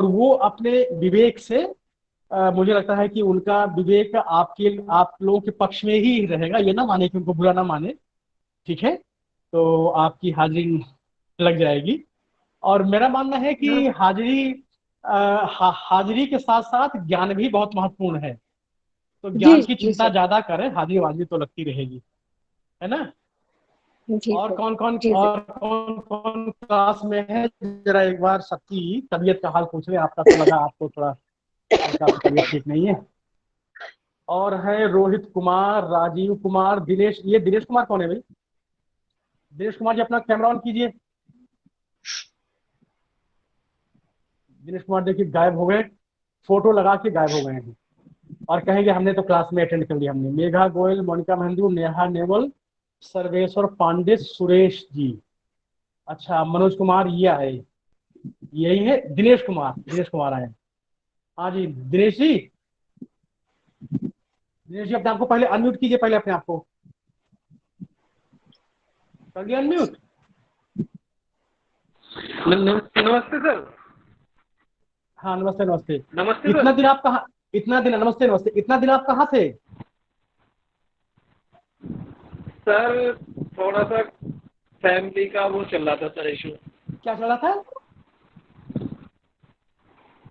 वो अपने विवेक से मुझे लगता है कि उनका विवेक आप लोगों के पक्ष में ही रहेगा। ये ना माने कि उनको बुरा ना माने, ठीक है? तो आपकी हाजिरी लग जाएगी। और मेरा मानना है कि हाजिरी के साथ साथ ज्ञान भी बहुत महत्वपूर्ण है। तो जी ज्ञान की जी चिंता सर। ज्यादा करें, हाजिरी वाजिरी तो लगती रहेगी, है ना? जी और सर। कौन जी सर। क्लास में है? जरा एक बार सबकी तबीयत का हाल पूछ रहे। आपका तो लगा आपको थोड़ा हल्का सा तबीयत ठीक नहीं है। और है रोहित कुमार, राजीव कुमार, दिनेश। ये दिनेश कुमार कौन है भाई? दिनेश कुमार जी, अपना कैमरा ऑन कीजिए। दिनेश कुमार देखिए गायब हो गए, फोटो लगा के गायब हो गए हैं। और कहेंगे हमने तो क्लास में अटेंड कर लिया। हमने मेघा गोयल, मोनिका महंदू, नेहा नेवल, सर्वेश्वर पांडे, सुरेश जी। अच्छा, मनोज कुमार ये आए। यही है दिनेश कुमार। दिनेश कुमार आए। हाँ जी दिनेश जी। दिनेश जी, अपने आपको पहले अनम्यूट कीजिए, पहले अपने आप को कर दिया अनम्यूट। नमस्ते सर। हाँ नमस्ते नमस्ते। नमस्ते इतना सर। दिन आप कहाँ, इतना दिन, नमस्ते नमस्ते, इतना दिन आप कहाँ थे? सर थोड़ा सा फैमिली का वो चल रहा था सर, इशू। क्या चल रहा था?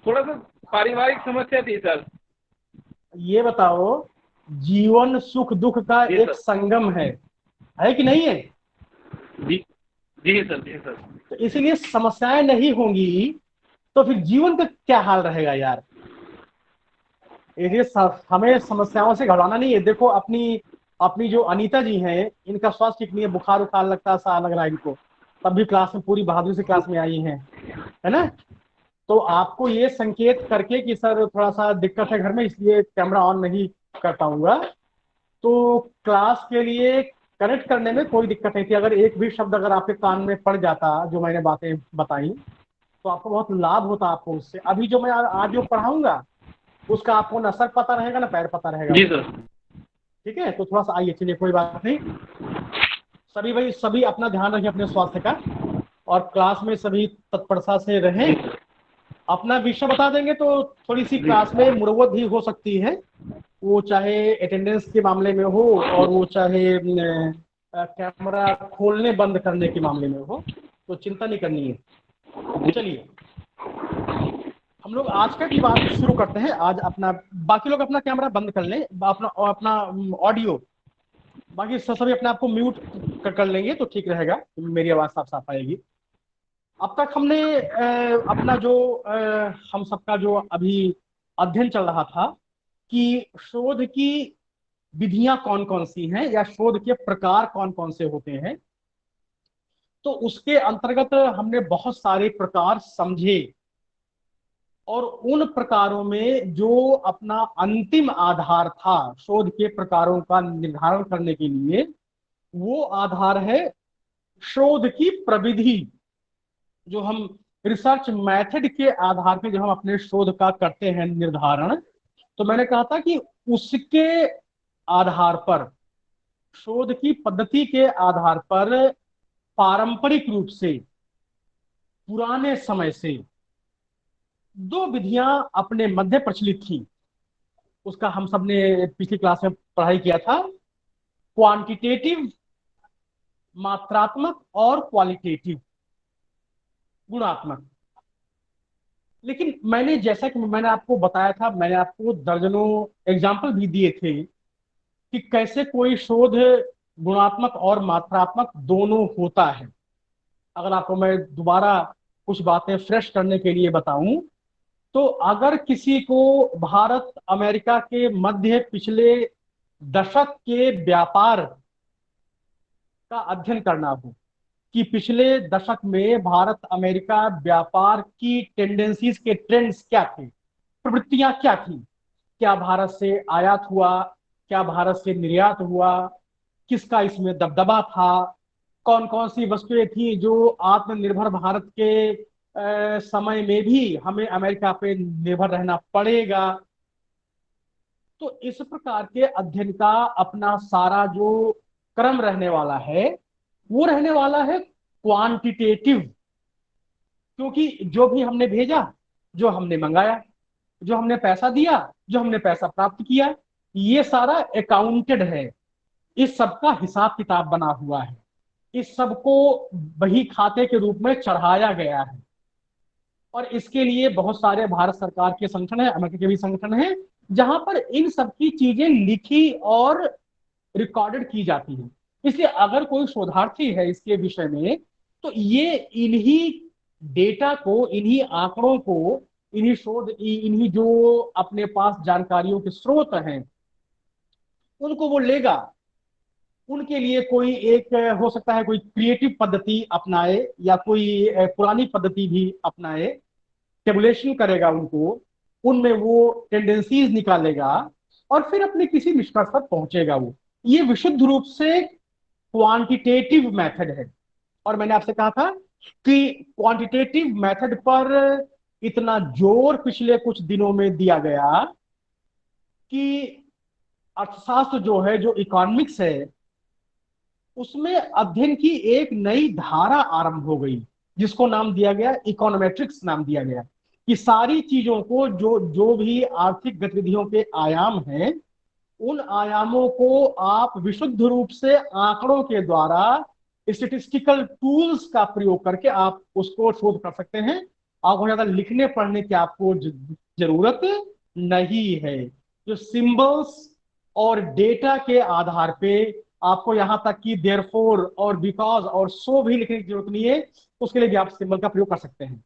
थोड़ा सा पारिवारिक समस्या थी सर। ये बताओ, जीवन सुख दुख का जी एक सर। संगम है कि नहीं है? जी जी सर। जी सर। तो इसीलिए समस्याएं नहीं होंगी तो फिर जीवन का क्या हाल रहेगा यार? इसलिए हमें समस्याओं से घबराना नहीं है। देखो अपनी अपनी जो अनीता जी हैं, इनका स्वास्थ्य ठीक नहीं है, बुखार उखार लगता है, सा लग रहा है इनको। तब भी क्लास में पूरी बहादुरी से क्लास में आई हैं, है ना? तो आपको ये संकेत करके कि सर थोड़ा सा दिक्कत है घर में, इसलिए कैमरा ऑन नहीं कर पाऊंगा, तो क्लास के लिए कनेक्ट करने में कोई दिक्कत नहीं थी। अगर एक भी शब्द अगर आपके कान में पड़ जाता जो मैंने बातें बताई, तो आपको बहुत लाभ होता। आपको उससे अभी जो मैं आज जो पढ़ाऊंगा उसका आपको ना सर पता रहेगा ना पैर पता रहेगा जी उसका। सर। ठीक है, तो थोड़ा सा आइए, चलिए कोई बात नहीं। सभी भाई सभी अपना ध्यान रखें अपने स्वास्थ्य का, और क्लास में सभी तत्परता से रहें। जी सर। अपना विषय बता देंगे तो थोड़ी सी जी क्लास में सर। मुरव्वत भी हो सकती है, वो चाहे अटेंडेंस के मामले में हो और वो चाहे कैमरा खोलने बंद करने के मामले में हो। तो चिंता नहीं करनी है। चलिए हम लोग आज का की बात शुरू करते हैं। आज अपना, बाकी लोग अपना कैमरा बंद कर लें, अपना अपना ऑडियो, बाकी सभी अपने आप को म्यूट कर लेंगे तो ठीक रहेगा, मेरी आवाज साफ साफ आएगी। अब तक हमने अपना जो हम सबका जो अभी अध्ययन चल रहा था कि शोध की विधियां कौन कौन सी हैं या शोध के प्रकार कौन कौन से होते हैं। तो उसके अंतर्गत हमने बहुत सारे प्रकार समझे, और उन प्रकारों में जो अपना अंतिम आधार था शोध के प्रकारों का निर्धारण करने के लिए, वो आधार है शोध की प्रविधि। जो हम रिसर्च मेथड के आधार पर जो हम अपने शोध का करते हैं निर्धारण, तो मैंने कहा था कि उसके आधार पर, शोध की पद्धति के आधार पर पारंपरिक रूप से पुराने समय से दो विधियां अपने मध्य प्रचलित थी। उसका हम सब ने पिछली क्लास में पढ़ाई किया था। क्वांटिटेटिव मात्रात्मक, और क्वालिटेटिव गुणात्मक। लेकिन मैंने, जैसा कि मैंने आपको बताया था, मैंने आपको दर्जनों एग्जाम्पल भी दिए थे कि कैसे कोई शोध गुणात्मक और मात्रात्मक दोनों होता है। अगर आपको मैं दोबारा कुछ बातें फ्रेश करने के लिए बताऊं, तो अगर किसी को भारत अमेरिका के मध्य पिछले दशक के व्यापार का अध्ययन करना हो कि पिछले दशक में भारत अमेरिका व्यापार की टेंडेंसीज के ट्रेंड्स क्या थे, प्रवृत्तियां क्या थी, क्या भारत से आयात हुआ, क्या भारत से निर्यात हुआ, किसका इसमें दबदबा था, कौन कौन सी वस्तुएं थी जो आत्मनिर्भर भारत के समय में भी हमें अमेरिका पे निर्भर रहना पड़ेगा। तो इस प्रकार के अध्ययन का अपना सारा जो क्रम रहने वाला है, वो रहने वाला है क्वांटिटेटिव। क्योंकि जो भी हमने भेजा जो हमने मंगाया, जो हमने पैसा दिया, जो हमने पैसा प्राप्त किया, ये सारा अकाउंटेड है। इस सब का हिसाब किताब बना हुआ है। इस सब को बही खाते के रूप में चढ़ाया गया है। और इसके लिए बहुत सारे भारत सरकार के संगठन है, अमेरिका के भी संगठन है, जहां पर इन सब की चीजें लिखी और रिकॉर्डेड की जाती है। इसलिए अगर कोई शोधार्थी है इसके विषय में, तो ये इन्हीं डेटा को, इन्हीं आंकड़ों को, इन्हीं जो अपने पास जानकारियों के स्रोत हैं, उनको वो लेगा। उनके लिए कोई एक हो सकता है कोई क्रिएटिव पद्धति अपनाए, या कोई पुरानी पद्धति भी अपनाए, टेबुलेशन करेगा उनको, उनमें वो टेंडेंसीज निकालेगा, और फिर अपने किसी निष्कर्ष पर पहुंचेगा वो। ये विशुद्ध रूप से क्वांटिटेटिव मेथड है। और मैंने आपसे कहा था कि क्वांटिटेटिव मेथड पर इतना जोर पिछले कुछ दिनों में दिया गया कि अर्थशास्त्र जो है, जो इकोनॉमिक्स है, उसमें अध्ययन की एक नई धारा आरंभ हो गई, जिसको नाम दिया गया इकोनोमेट्रिक्स नाम दिया गया। कि सारी चीजों को, जो जो भी आर्थिक गतिविधियों के आयाम हैं, उन आयामों को आप विशुद्ध रूप से आंकड़ों के द्वारा, स्टेटिस्टिकल टूल्स का प्रयोग करके आप उसको शोध कर सकते हैं। आपको ज्यादा लिखने पढ़ने की आपको जरूरत नहीं है। जो सिंबल्स और डेटा के आधार पे आपको यहां तक कि देयरफॉर और बिकॉज और सो भी लिखने की जरूरत नहीं है, उसके लिए भी आप सिंबल का प्रयोग कर सकते हैं।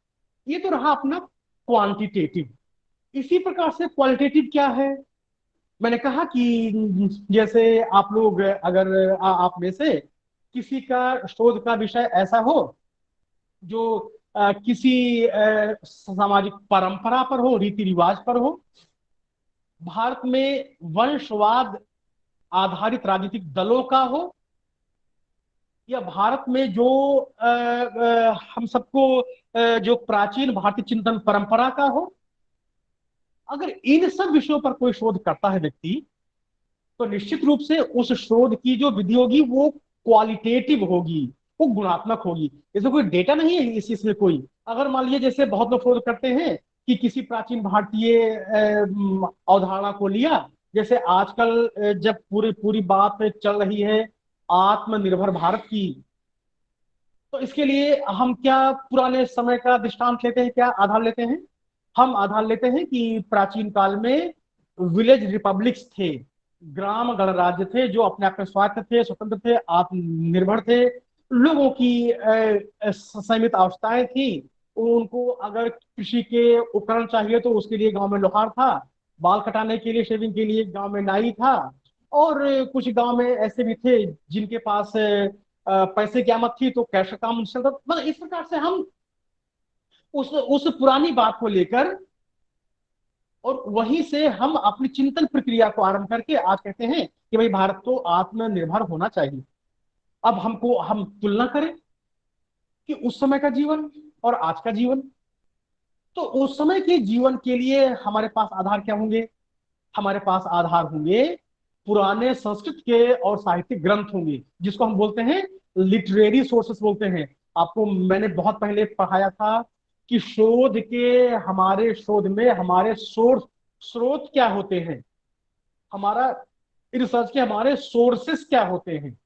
ये तो रहा अपना क्वांटिटेटिव। इसी प्रकार से क्वालिटेटिव क्या है? मैंने कहा कि जैसे आप लोग, अगर आप में से किसी का शोध का विषय ऐसा हो जो किसी सामाजिक परंपरा पर हो, रीति रिवाज पर हो, भारत में वंशवाद आधारित राजनीतिक दलों का हो, या भारत में जो हम सबको जो प्राचीन भारतीय चिंतन परंपरा का हो, अगर इन सब विषयों पर कोई शोध करता है व्यक्ति, तो निश्चित रूप से उस शोध की जो विधि होगी वो क्वालिटेटिव होगी, वो गुणात्मक होगी। इसमें कोई डेटा नहीं है इस चीज में कोई। अगर मान लीजिए जैसे बहुत लोग शोध करते हैं कि किसी प्राचीन भारतीय अवधारणा को लिया, जैसे आजकल जब पूरी पूरी बात चल रही है आत्मनिर्भर भारत की, तो इसके लिए हम क्या पुराने समय का दृष्टांत लेते हैं, क्या आधार लेते हैं? हम आधार लेते हैं कि प्राचीन काल में विलेज रिपब्लिक्स थे, ग्राम गणराज्य थे, जो अपने आप में स्वायत्त थे, स्वतंत्र थे, आत्मनिर्भर थे। लोगों की सीमित आवश्यकताएं थी। उनको अगर कृषि के उपकरण चाहिए तो उसके लिए गांव में लोहार था, बाल कटाने के लिए, शेविंग के लिए गांव में नाई था, और कुछ गांव में ऐसे भी थे जिनके पास पैसे की आमद थी, तो कैश का काम चलता। मतलब इस प्रकार से हम उस पुरानी बात को लेकर, और वहीं से हम अपनी चिंतन प्रक्रिया को आरंभ करके आज कहते हैं कि भाई भारत को आत्मनिर्भर होना चाहिए। अब हम तुलना करें कि उस समय का जीवन और आज का जीवन, तो उस समय के जीवन के लिए हमारे पास आधार क्या होंगे? हमारे पास आधार होंगे पुराने संस्कृत के और साहित्यिक ग्रंथ होंगे, जिसको हम बोलते हैं लिटरेरी सोर्सेस बोलते हैं। आपको मैंने बहुत पहले पढ़ाया था कि शोध के, हमारे शोध में हमारे सोर्स, स्रोत क्या होते हैं, हमारा रिसर्च के हमारे सोर्सेस क्या होते हैं।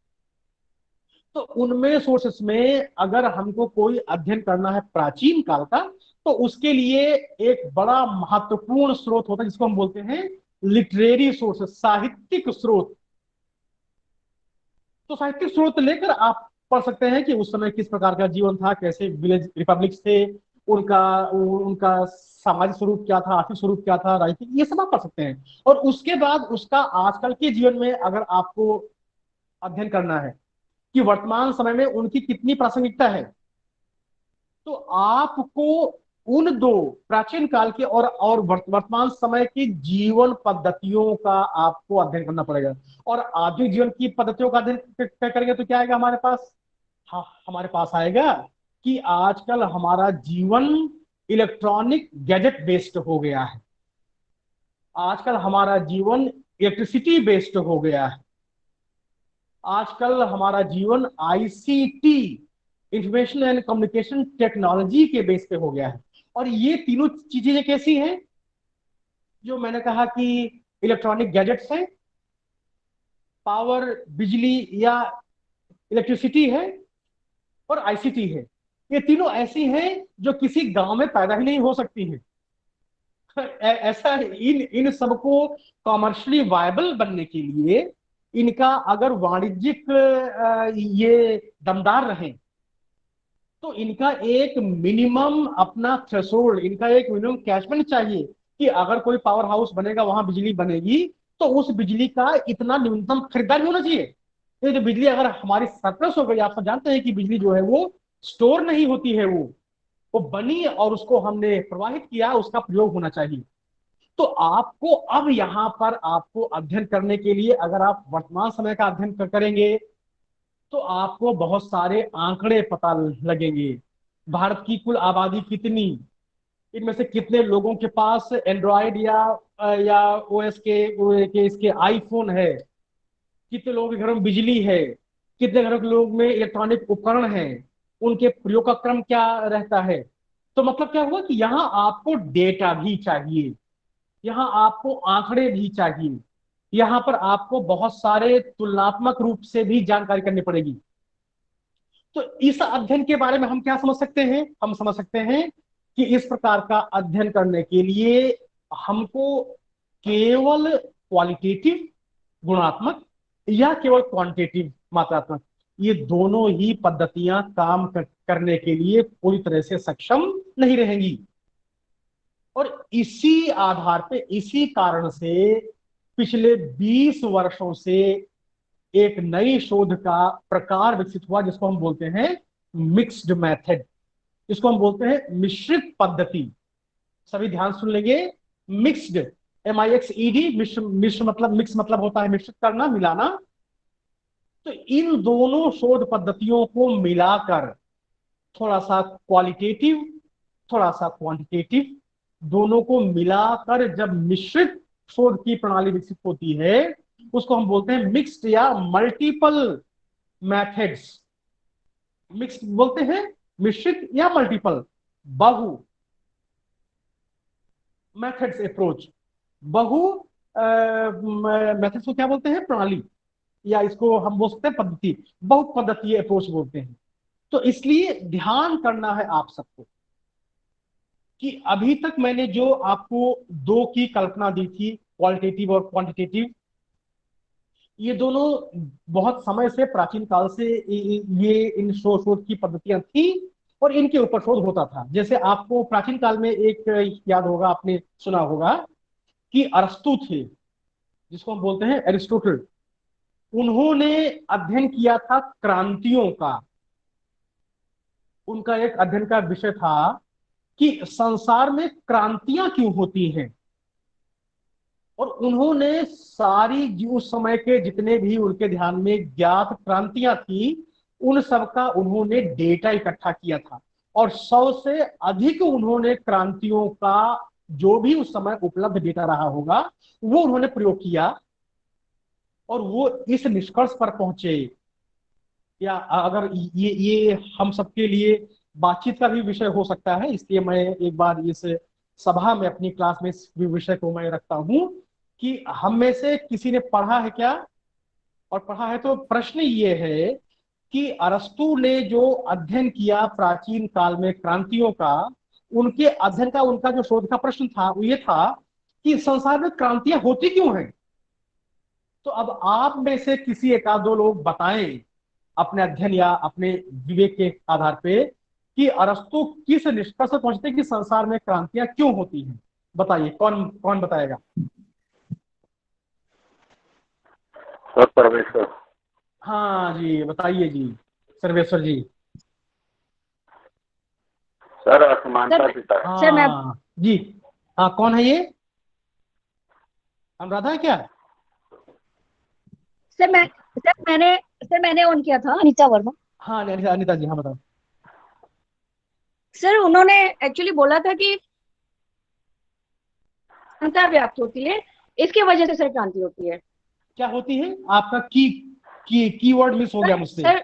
तो उनमें सोर्सेस में अगर हमको कोई अध्ययन करना है प्राचीन काल का, तो उसके लिए एक बड़ा महत्वपूर्ण स्रोत होता है जिसको हम बोलते हैं लिटरेरी सोर्सेस, साहित्यिक स्रोत। तो साहित्यिक स्रोत लेकर आप पढ़ सकते हैं कि उस समय किस प्रकार का जीवन था, कैसे विलेज रिपब्लिक्स थे, उनका उनका सामाजिक स्वरूप क्या था, आर्थिक स्वरूप क्या था, राजनीतिक, ये सब आप पढ़ सकते हैं। और उसके बाद उसका आजकल के जीवन में अगर आपको अध्ययन करना है कि वर्तमान समय में उनकी कितनी प्रासंगिकता है, तो आपको उन दो, प्राचीन काल के और वर्तमान समय की जीवन पद्धतियों का आपको अध्ययन करना पड़ेगा। और आधुनिक जीवन की पद्धतियों का अध्ययन करेंगे तो क्या आएगा हमारे पास? हाँ, हमारे पास आएगा कि आजकल हमारा जीवन इलेक्ट्रॉनिक गैजेट बेस्ड हो गया है। आजकल हमारा जीवन इलेक्ट्रिसिटी बेस्ड हो गया है। आजकल हमारा जीवन ICT, information and communication technology के बेस पे हो गया है। और ये तीनों चीजें कैसी हैं, जो मैंने कहा कि इलेक्ट्रॉनिक गैजेट्स हैं, पावर बिजली या इलेक्ट्रिसिटी है, और आईसीटी है। ये तीनों ऐसी हैं जो किसी गांव में पैदा ही नहीं हो सकती हैं। ऐसा इन इन सबको कॉमर्शियली वायबल बनने के लिए, इनका अगर वाणिज्यिक ये दमदार रहे, तो इनका एक मिनिमम अपना थ्रेशोल्ड, इनका एक मिनिमम कैचमेंट चाहिए कि अगर कोई पावर हाउस बनेगा, वहां बिजली बनेगी, तो उस बिजली का इतना न्यूनतम खरीदार होना चाहिए। ये जो बिजली अगर हमारी सरप्लस हो गई, आप सब जानते हैं कि बिजली जो है वो स्टोर नहीं होती है, वो बनी और उसको हमने प्रवाहित किया, उसका प्रयोग होना चाहिए। तो आपको अब यहां पर आपको अध्ययन करने के लिए, अगर आप वर्तमान समय का अध्ययन करेंगे, तो आपको बहुत सारे आंकड़े पता लगेंगे। भारत की कुल आबादी कितनी, इनमें से कितने लोगों के पास एंड्रॉयड या ओएस के इसके आईफोन है, कितने लोगों के घरों में बिजली है, कितने घरों के लोग में इलेक्ट्रॉनिक उपकरण है, उनके प्रयोग का क्रम क्या रहता है। तो मतलब क्या हुआ कि यहाँ आपको डेटा भी चाहिए, यहाँ आपको आंकड़े भी चाहिए, यहाँ पर आपको बहुत सारे तुलनात्मक रूप से भी जानकारी करनी पड़ेगी। तो इस अध्ययन के बारे में हम क्या समझ सकते हैं, हम समझ सकते हैं कि इस प्रकार का अध्ययन करने के लिए हमको केवल क्वालिटेटिव गुणात्मक या केवल क्वांटिटेटिव मात्रात्मक, ये दोनों ही पद्धतियां काम करने के लिए पूरी तरह से सक्षम नहीं रहेंगी। और इसी आधार पे, इसी कारण से पिछले 20 वर्षों से एक नई शोध का प्रकार विकसित हुआ, जिसको हम बोलते हैं मिक्स्ड मेथड, जिसको हम बोलते हैं मिश्रित पद्धति। सभी ध्यान सुन लेंगे, मिक्स्ड, MIXED, मिश्र, मिश्र मतलब मिक्स मतलब होता है मिश्रित करना, मिलाना। तो इन दोनों शोध पद्धतियों को मिलाकर, थोड़ा सा क्वालिटेटिव, थोड़ा सा क्वांटिटेटिव, दोनों को मिलाकर जब मिश्रित शोध की प्रणाली विकसित होती है, उसको हम बोलते हैं मिक्स्ड या मल्टीपल मैथड्स। मिक्स्ड बोलते हैं मिश्रित या मल्टीपल, बहु मेथड्स अप्रोच, बहु मेथड्स को क्या बोलते हैं, प्रणाली, या इसको हम बोल सकते हैं पद्धति, बहु पद्धति अप्रोच बोलते हैं। तो इसलिए ध्यान करना है आप सबको कि अभी तक मैंने जो आपको दो की कल्पना दी थी, क्वालिटेटिव और क्वांटिटेटिव, ये दोनों बहुत समय से, प्राचीन काल से ये इन शोध की पद्धतियां थी और इनके ऊपर शोध होता था। जैसे आपको प्राचीन काल में एक याद होगा, आपने सुना होगा कि अरस्तु थे, जिसको हम बोलते हैं एरिस्टोटल। उन्होंने अध्ययन किया था क्रांतियों का। उनका एक अध्ययन का विषय था कि संसार में क्रांतियां क्यों होती हैं, और उन्होंने सारी उस समय के जितने भी उनके ध्यान में ज्ञात क्रांतियां थी, उन सबका उन्होंने डेटा इकट्ठा किया था, और 100 से अधिक उन्होंने क्रांतियों का जो भी उस समय उपलब्ध डेटा रहा होगा, वो उन्होंने प्रयोग किया, और वो इस निष्कर्ष पर पहुंचे। या अगर ये हम सबके लिए बातचीत का भी विषय हो सकता है, इसलिए मैं एक बार इस सभा में, अपनी क्लास में इस विषय को मैं रखता हूं कि हम में से किसी ने पढ़ा है क्या, और पढ़ा है तो प्रश्न ये है कि अरस्तु ने जो अध्ययन किया प्राचीन काल में क्रांतियों का, उनके अध्ययन का, उनका जो शोध का प्रश्न था वो ये था कि संसार में क्रांतियां होती क्यों हैं। तो अब आप में से किसी एक आध दो लोग बताएं अपने अध्ययन या अपने विवेक के आधार पे कि अरस्तु किस निष्कर्ष पर पहुंचते कि संसार में क्रांतियां क्यों होती हैं। बताइए, कौन कौन बताएगा। सर परमेश्वर। हाँ जी, बताइए जी, सर्वेश्वर जी। सर असमानता पिता है। हाँ जी, हाँ, कौन है ये, अनुराधा है क्या। सर मैंने ऑन किया था, अनीता वर्मा। हाँ अनिता जी, हाँ बताओ। सर उन्होंने एक्चुअली बोला था कि क्षमता व्याप्त होती है, इसकी वजह से सर क्रांति होती है। क्या होती है, आपका की कीवर्ड मिस हो गया मुझसे। सर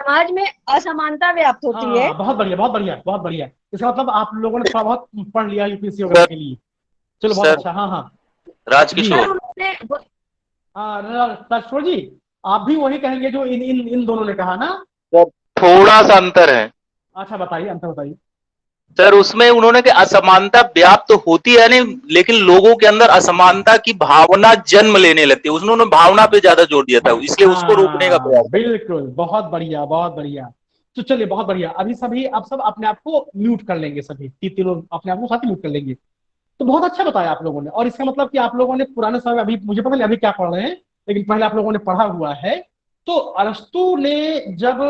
समाज में असमानता व्याप्त होती है। हाँ, बहुत बढ़िया, बहुत बढ़िया, बहुत बढ़िया। इसका मतलब आप लोगों ने थोड़ा बहुत पढ़ लिया यूपीएससी वगैरह के लिए। चलो, बहुत सर अच्छा। हाँ हाँ जी। सर राजकिशोर। उन्होंने हाँ, राजकिशोर जी, आप भी वही कहेंगे जो इन इन इन दोनों ने कहा ना? सर थोड़ा सा अंतर है अच्छा, बताइए, अंतर बताइए। सर। उसमें उन्होंने कि असमानता व्याप्त तो होती है नहीं, लेकिन लोगों के अंदर असमानता की भावना जन्म लेने लगती है। उन्होंने भावना पे ज्यादा जोर दिया था, इसलिए उसको रोकने का हाँ, प्रयास था। बिल्कुल, बहुत बढ़िया, बहुत बढ़िया। तो चलिए, बहुत बढ़िया। अभी सभी, आप सब अपने आप को म्यूट कर लेंगे, सभी तीनों अपने आप को साथ ही म्यूट कर लेंगे। तो बहुत अच्छा बताया आप लोगों ने, और इसका मतलब कि आप लोगों ने पुराने समय, अभी मुझे पता नहीं अभी क्या पढ़ रहे हैं, लेकिन पहले आप लोगों ने पढ़ा हुआ है। तो अरस्तु ने जब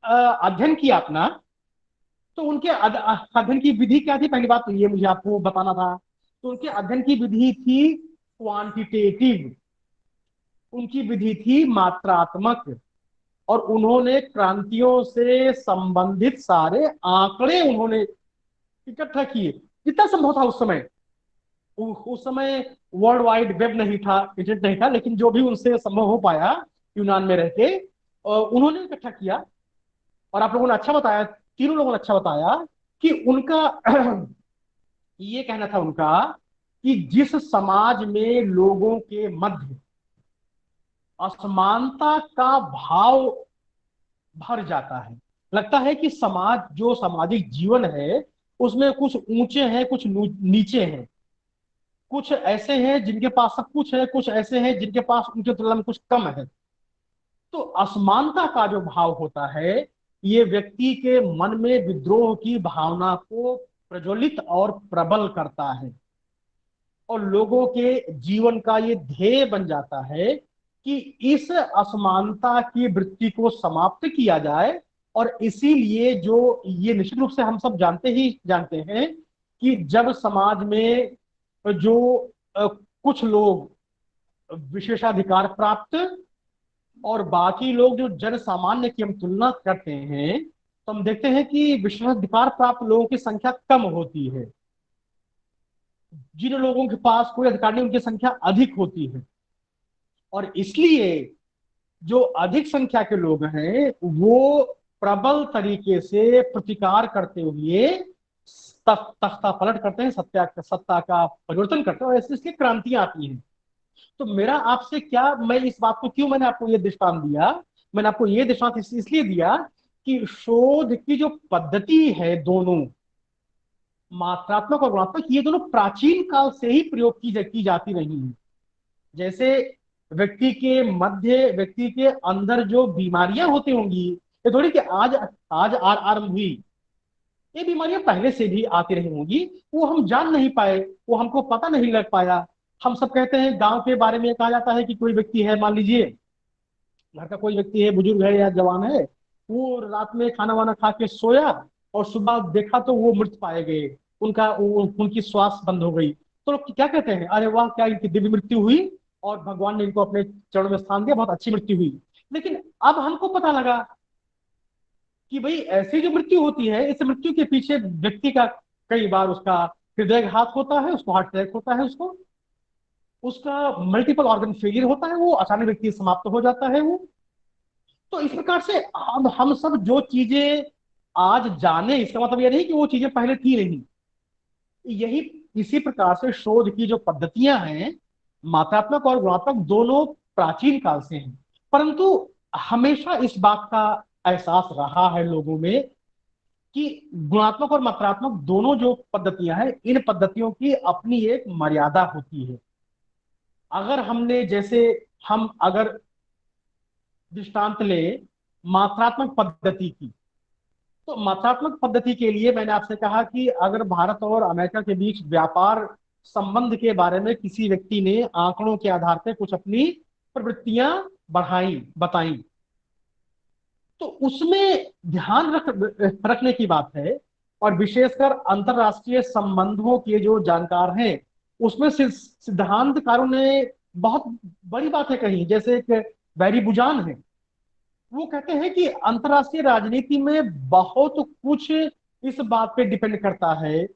अध्ययन किया अपना, तो उनके अध्ययन की विधि क्या थी? पहली बात तो ये मुझे आपको बताना था। तो उनके अध्ययन की विधि थी क्वांटिटेटिव, उनकी विधि थी मात्रात्मक, और उन्होंने क्रांतियों से संबंधित सारे आंकड़े उन्होंने इकट्ठा किए, जितना संभव था उस समय। उस समय वर्ल्ड वाइड वेब नहीं था, इंटरनेट नहीं था, लेकिन जो भी उनसे संभव हो पाया यूनान में रह के उन्होंने इकट्ठा किया। और आप लोगों ने अच्छा बताया, तीनों लोगों ने अच्छा बताया कि उनका ये कहना था उनका कि जिस समाज में लोगों के मध्य असमानता का भाव भर जाता है, लगता है कि समाज, जो सामाजिक जीवन है, उसमें कुछ ऊंचे हैं, कुछ नीचे हैं, कुछ ऐसे हैं जिनके पास सब कुछ है, कुछ ऐसे हैं जिनके पास उनके तुलना में कुछ कम है। तो असमानता का जो भाव होता है, ये व्यक्ति के मन में विद्रोह की भावना को प्रज्वलित और प्रबल करता है, और लोगों के जीवन का ये ध्येय बन जाता है कि इस असमानता की वृत्ति को समाप्त किया जाए। और इसीलिए जो ये निश्चित रूप से हम सब जानते हैं कि जब समाज में जो कुछ लोग विशेषाधिकार प्राप्त और बाकी लोग जो जन सामान्य की हम तुलना करते हैं, तो हम देखते हैं कि विशेषाधिकार प्राप्त लोगों की संख्या कम होती है। जिन लोगों के पास कोई अधिकार नहीं, उनकी संख्या अधिक होती है। और इसलिए जो अधिक संख्या के लोग हैं, वो प्रबल तरीके से प्रतिकार करते हुए तख्ता पलट करते हैं, सत्ता का परिवर्तन करते हैं, और ऐसे इसलिए क्रांतियां आती हैं। तो मेरा आपसे क्या, मैं इस बात को क्यों मैंने आपको ये दृष्टांत दिया? मैंने आपको ये दृष्टांत इसलिए दिया कि शोध की जो पद्धति है, दोनों मात्रात्मक और गुणात्मक, ये दोनों प्राचीन काल से ही प्रयोग की जाती रही हैं। जैसे व्यक्ति के अंदर जो बीमारियां होती होंगी, ये थोड़ी कि आज आज आरंभ हुई, ये बीमारियां पहले से भी आती रही होंगी, वो हम जान नहीं पाए, वो हमको पता नहीं लग पाया। हम सब कहते हैं, गांव के बारे में कहा जाता है कि कोई व्यक्ति है, मान लीजिए घर का कोई व्यक्ति है, बुजुर्ग है या जवान है, वो रात में खाना वाना खा के सोया, और सुबह देखा तो वो मृत पाए गए, उनकी श्वास बंद हो गई। तो लोग क्या कहते हैं, अरे वाह, क्या इनकी दिव्य मृत्यु हुई, और भगवान ने इनको अपने चरणों में स्थान दिया, बहुत अच्छी मृत्यु हुई। लेकिन अब हमको पता लगा कि भाई ऐसी जो मृत्यु होती है, इस मृत्यु के पीछे व्यक्ति का कई बार उसका हृदयघात होता है, उसको हार्ट अटैक होता है, उसको उसका मल्टीपल ऑर्गन फेलियर होता है, वो अचानक व्यक्ति समाप्त हो जाता है वो। तो इस प्रकार से हम सब जो चीजें आज जाने, इसका मतलब यह नहीं कि वो चीजें पहले थी नहीं। यही इसी प्रकार से शोध की जो पद्धतियां हैं, मात्रात्मक और गुणात्मक, दोनों प्राचीन काल से हैं। परंतु हमेशा इस बात का एहसास रहा है लोगों में कि गुणात्मक और मात्रात्मक दोनों जो पद्धतियां हैं, इन पद्धतियों की अपनी एक मर्यादा होती है। अगर हमने, जैसे हम अगर दृष्टांत ले मात्रात्मक पद्धति की, तो मात्रात्मक पद्धति के लिए मैंने आपसे कहा कि अगर भारत और अमेरिका के बीच व्यापार संबंध के बारे में किसी व्यक्ति ने आंकड़ों के आधार पर कुछ अपनी प्रवृत्तियां बताई, तो उसमें ध्यान रखने की बात है। और विशेषकर अंतरराष्ट्रीय संबंधों के जो जानकार हैं, उसमें सिद्धांतकारों ने बहुत बड़ी बातें कही। जैसे एक बैरी बुजान है, वो कहते हैं कि अंतरराष्ट्रीय राजनीति में बहुत कुछ इस बात पे डिपेंड करता है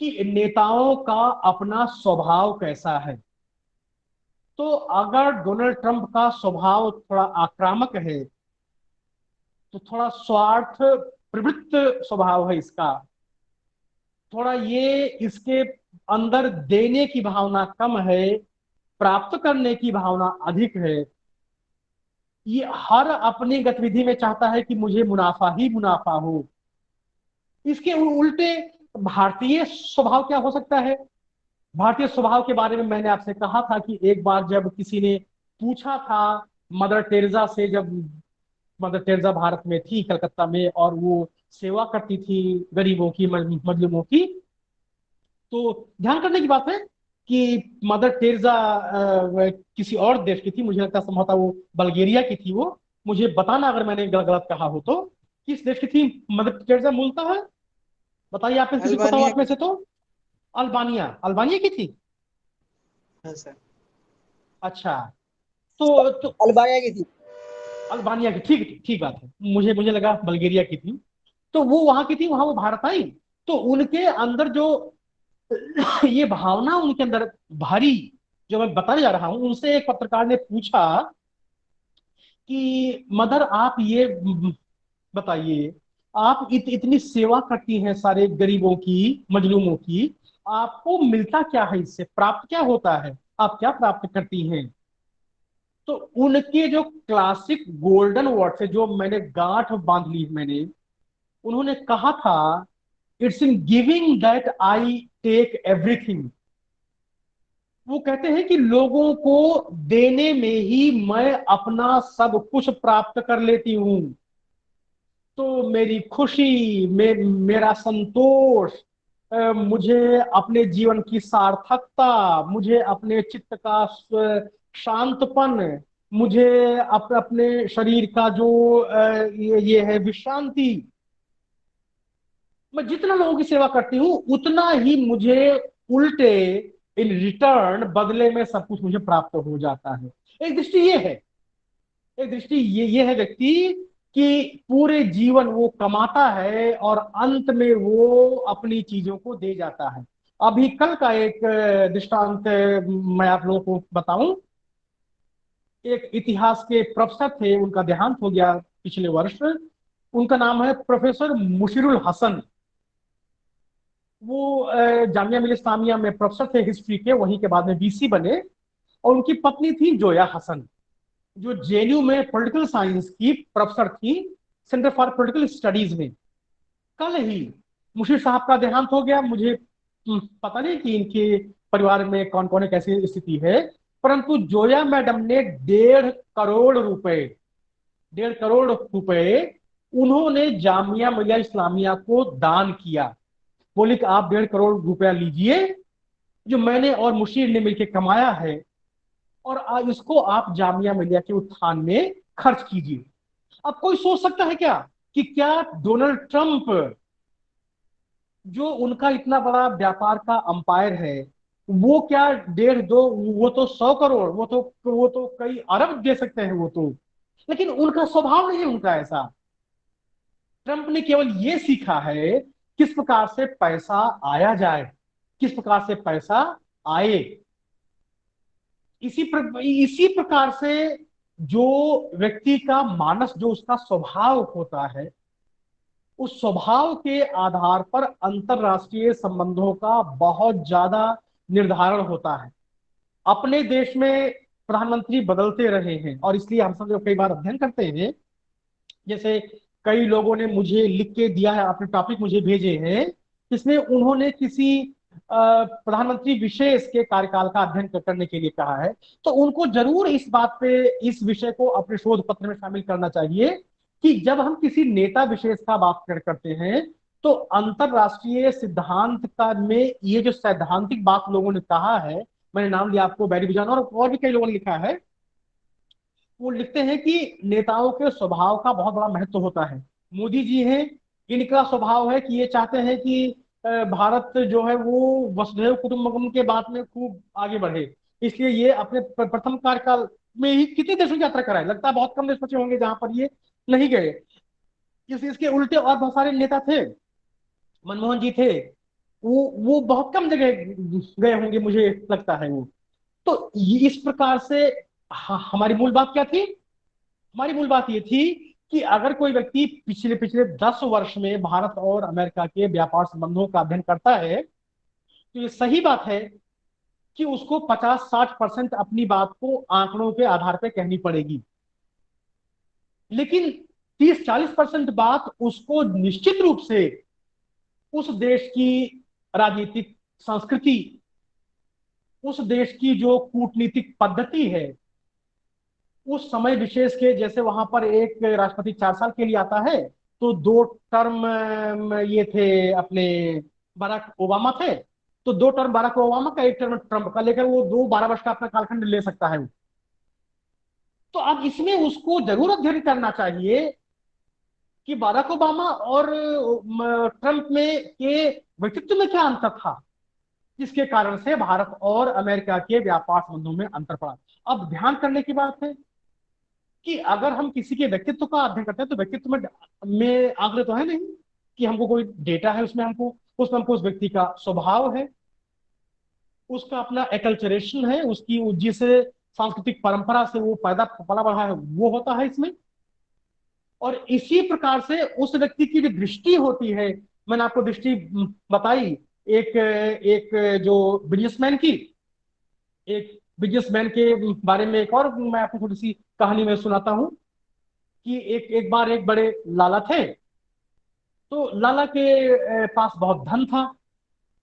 कि नेताओं का अपना स्वभाव कैसा है। तो अगर डोनाल्ड ट्रंप का स्वभाव थोड़ा आक्रामक है, तो थोड़ा स्वार्थ प्रवृत्त स्वभाव है इसका, थोड़ा ये इसके अंदर देने की भावना कम है, प्राप्त करने की भावना अधिक है। ये हर अपनी गतिविधि में चाहता है कि मुझे मुनाफा ही मुनाफा हो। इसके उल्टे भारतीय स्वभाव क्या हो सकता है? भारतीय स्वभाव के बारे में मैंने आपसे कहा था कि एक बार जब किसी ने पूछा था मदर टेरेसा से, जब मदर टेरेसा भारत में थी कलकत्ता में और वो सेवा करती थी गरीबों की, मजलूमों की, तो ध्यान करने की बात है कि मदर टेरेसा किसी और देश की थी, मुझे लगता है संभवतः वो बल्गेरिया की थी। वो मुझे बताना अगर मैंने गलत कहा हो तो। किस देश की थी मदर टेरेसा मूलतः? बताइए, आप में से किसी को पता हो आप में से तो? अल्बानिया, अल्बानिया की थी। हाँ सर, अच्छा, तो अल्बानिया की थी। अल्बानिया की, ठीक ठीक बात है, मुझे लगा बल्गेरिया की थी। तो वो वहां की थी, वहां वो भारत आई, तो उनके अंदर जो ये भावना उनके अंदर भारी, जो मैं बताने जा रहा हूं, उनसे एक पत्रकार ने पूछा कि मदर आप ये बताइए, आप इतनी सेवा करती हैं सारे गरीबों की, मजलूमों की, आपको मिलता क्या है इससे, प्राप्त क्या होता है, आप क्या प्राप्त करती हैं? तो उनके जो क्लासिक गोल्डन वर्ड से जो मैंने गांठ बांध ली मैंने, उन्होंने कहा था, it's in giving that I take everything. वो कहते हैं कि लोगों को देने में ही मैं अपना सब कुछ प्राप्त कर लेती हूं। तो मेरी खुशी, मेरा संतोष, मुझे अपने जीवन की सार्थकता, मुझे अपने चित्त का शांतपन, मुझे अपने शरीर का जो ये है विश्रांति, मैं जितना लोगों की सेवा करती हूँ उतना ही मुझे उल्टे इन रिटर्न बदले में सब कुछ मुझे प्राप्त हो जाता है। एक दृष्टि ये है, एक दृष्टि ये है व्यक्ति कि पूरे जीवन वो कमाता है और अंत में वो अपनी चीजों को दे जाता है। अभी कल का एक दृष्टांत मैं आप लोगों को बताऊं। एक इतिहास के प्रोफेसर थे, उनका देहांत हो गया पिछले वर्ष। उनका नाम है प्रोफेसर मुशीरुल हसन। वो जामिया मिलिया इस्लामिया में प्रोफेसर थे हिस्ट्री के, वहीं के बाद में वीसी बने। और उनकी पत्नी थी जोया हसन, जो जेएनयू में पॉलिटिकल साइंस की प्रोफेसर थी, सेंटर फॉर पॉलिटिकल स्टडीज में। कल ही मुशीर साहब का देहांत हो गया। मुझे पता नहीं कि इनके परिवार में कौन कौन है, कैसी स्थिति है, परंतु जोया मैडम ने 1.5 करोड़ रुपए उन्होंने जामिया मिलिया इस्लामिया को दान किया। बोले कि आप 1.5 करोड़ रुपया लीजिए, जो मैंने और मुशीर ने मिलकर कमाया है, और इसको आप जामिया मिलिया के उत्थान में खर्च कीजिए। अब कोई सोच सकता है क्या कि क्या डोनाल्ड ट्रंप, जो उनका इतना बड़ा व्यापार का अंपायर है, वो क्या 1.5 2, वो तो 100 करोड़, वो तो कई अरब दे सकते हैं वो तो। लेकिन उनका स्वभाव नहीं है उनका ऐसा। ट्रंप ने केवल ये सीखा है किस प्रकार से पैसा आया जाए, किस प्रकार से पैसा आए। इसी प्रकार से जो व्यक्ति का मानस, जो उसका स्वभाव होता है, उस स्वभाव के आधार पर अंतरराष्ट्रीय संबंधों का बहुत ज्यादा निर्धारण होता है। अपने देश में प्रधानमंत्री बदलते रहे हैं और इसलिए हम सब लोग कई बार अध्ययन करते हैं। जैसे कई लोगों ने मुझे लिख के दिया है, अपने टॉपिक मुझे भेजे हैं, जिसमें उन्होंने किसी प्रधानमंत्री विशेष के कार्यकाल का अध्ययन करने के लिए कहा है। तो उनको जरूर इस बात पे, इस विषय को अपने शोध पत्र में शामिल करना चाहिए कि जब हम किसी नेता विशेष का बात करते हैं तो अंतरराष्ट्रीय सिद्धांत का में ये जो सैद्धांतिक बात लोगों ने कहा है, मैंने नाम लिया आपको, बैरी बिजान और भी कई लोगों ने लिखा है। वो लिखते हैं कि नेताओं के स्वभाव का बहुत बड़ा महत्व होता है। मोदी जी हैं, इनका स्वभाव है कि ये चाहते हैं कि भारत जो है वो वसुधैव कुटुंबकम के बात में खूब आगे बढ़े। इसलिए ये अपने प्रथम कार्यकाल में ही कितने देशों की यात्रा कराए, लगता है बहुत कम देश बचे होंगे जहां पर ये नहीं गए। इसके उल्टे और बहुत सारे नेता थे, मनमोहन जी थे, वो बहुत कम जगह गए होंगे मुझे लगता है वो। तो इस प्रकार से हमारी मूल बात क्या थी? हमारी मूल बात ये थी कि अगर कोई व्यक्ति पिछले पिछले 10 वर्ष में भारत और अमेरिका के व्यापार संबंधों का अध्ययन करता है तो ये सही बात है कि उसको 50-60% अपनी बात को आंकड़ों के आधार पर कहनी पड़ेगी, लेकिन 30-40% बात उसको निश्चित रूप से उस देश की राजनीतिक संस्कृति, उस देश की जो कूटनीतिक पद्धति है, उस समय विशेष के, जैसे वहां पर एक राष्ट्रपति 4 साल के लिए आता है तो 2 टर्म ये थे अपने बराक ओबामा थे, तो 2 टर्म बराक ओबामा का, 1 टर्म ट्रंप का, लेकर वो 12 वर्ष का अपना कालखंड ले सकता है। तो अब इसमें उसको जरूर अध्ययन करना चाहिए कि बराक ओबामा और ट्रंप में के व्यक्तित्व में क्या अंतर था, जिसके कारण से भारत और अमेरिका के व्यापार संबंधों में अंतर पड़ा। अब ध्यान करने की बात है कि अगर हम किसी के व्यक्तित्व का अध्ययन करते हैं तो व्यक्तित्व में आंकड़े तो है नहीं कि हमको कोई डेटा है, उसमें हमको उस व्यक्ति का स्वभाव है, उसका अपना एक्लचरेशन है, उसकी जिस सांस्कृतिक परंपरा से वो पैदा पला बढ़ा है वो होता है इसमें। और इसी प्रकार से उस व्यक्ति की जो दृष्टि होती है, मैंने आपको दृष्टि बताई एक जो बिजनेसमैन की, एक बिजनेसमैन के बारे में एक और मैं आपको थोड़ी सी कहानी में सुनाता हूं कि एक बार एक बड़े लाला थे, तो लाला के पास बहुत धन था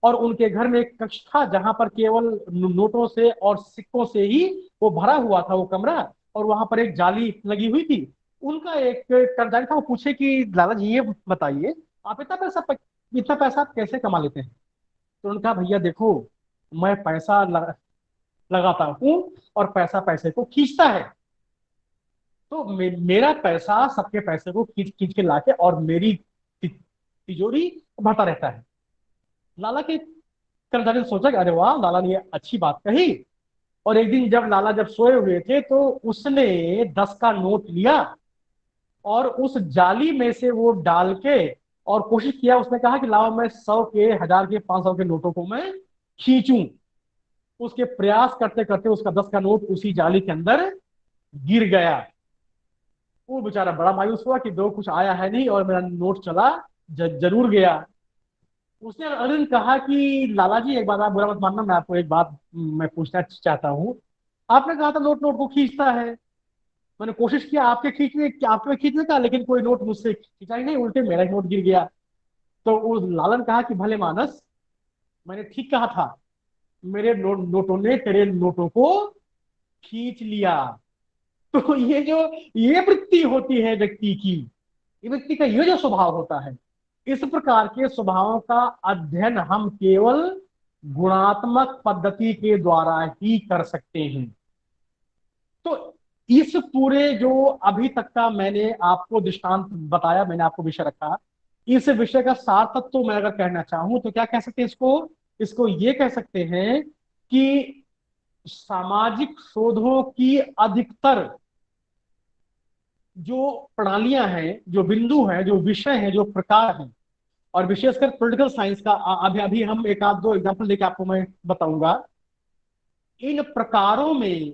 और उनके घर में एक कक्ष था जहां पर केवल नोटों से और सिक्कों से ही वो भरा हुआ था वो कमरा, और वहां पर एक जाली लगी हुई थी। उनका एक कर्मचारी था, वो पूछे कि लाला जी ये बताइए आप इतना पैसा आप कैसे कमा लेते हैं? तो उन्होंने कहा भैया देखो, मैं पैसा लगाता हूं और पैसा पैसे को खींचता है, तो मेरा पैसा सबके पैसे को खींच खींच के लाके और मेरी तिजोरी भरता रहता है। लाला के कर्मचारी ने सोचा कि अरे वाह, लाला ने ये अच्छी बात कही। और एक दिन जब लाला सोए हुए थे तो उसने 10 का नोट लिया और उस जाली में से वो डाल के और कोशिश किया, उसने कहा कि लाओ मैं 100 के, 1000 के, 500 के नोटों को मैं खींचूं। उसके प्रयास करते करते उसका 10 का नोट उसी जाली के अंदर गिर गया। वो बेचारा बड़ा मायूस हुआ कि दो कुछ आया है नहीं और मेरा नोट चला जरूर गया। उसने अरविंद कहा कि लाला जी एक बात आप बुरा मत मानना, मैं आपको एक बात मैं पूछना चाहता हूँ। आपने कहा था नोट को खींचता है, मैंने कोशिश किया आपके खींचने का, लेकिन कोई नोट मुझसे खींचा ही नहीं, उल्टे मेरा ही नोट गिर गया। तो उस लालन कहा कि भले मानस, मैंने ठीक कहा था, मेरे नोटों ने तेरे नोटों को खींच लिया। तो ये वृत्ति होती है व्यक्ति की, ये व्यक्ति का ये जो स्वभाव होता है, इस प्रकार के स्वभावों का अध्ययन हम केवल गुणात्मक पद्धति के द्वारा ही कर सकते हैं। तो इस पूरे जो अभी तक का मैंने आपको दृष्टांत बताया, मैंने आपको विषय रखा, इस विषय का सार तत्व मैं अगर कहना चाहूं तो क्या कह सकते हैं इसको ये कह सकते हैं कि सामाजिक शोधों की अधिकतर जो प्रणालियां हैं, जो बिंदु हैं, जो विषय हैं, जो प्रकार हैं, और विशेषकर पॉलिटिकल साइंस का अभी हम एक आध दो एग्जांपल लेके आपको मैं बताऊंगा। इन प्रकारों में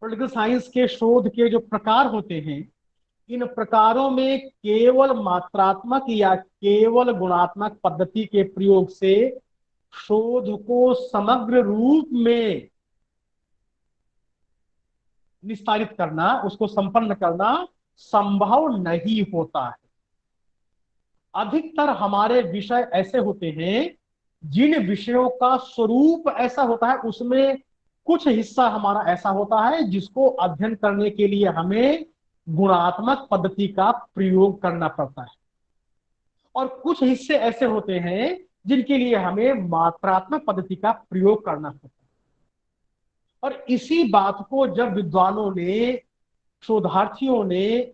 पॉलिटिकल साइंस के शोध के जो प्रकार होते हैं, इन प्रकारों में केवल मात्रात्मक या केवल गुणात्मक पद्धति के प्रयोग से शोध को समग्र रूप में निस्तारित करना, उसको संपन्न करना संभव नहीं होता है। अधिकतर हमारे विषय ऐसे होते हैं जिन विषयों का स्वरूप ऐसा होता है, उसमें कुछ हिस्सा हमारा ऐसा होता है जिसको अध्ययन करने के लिए हमें गुणात्मक पद्धति का प्रयोग करना पड़ता है, और कुछ हिस्से ऐसे होते हैं जिनके लिए हमें मात्रात्मक पद्धति का प्रयोग करना पड़ता है। और इसी बात को जब विद्वानों ने, शोधार्थियों ने,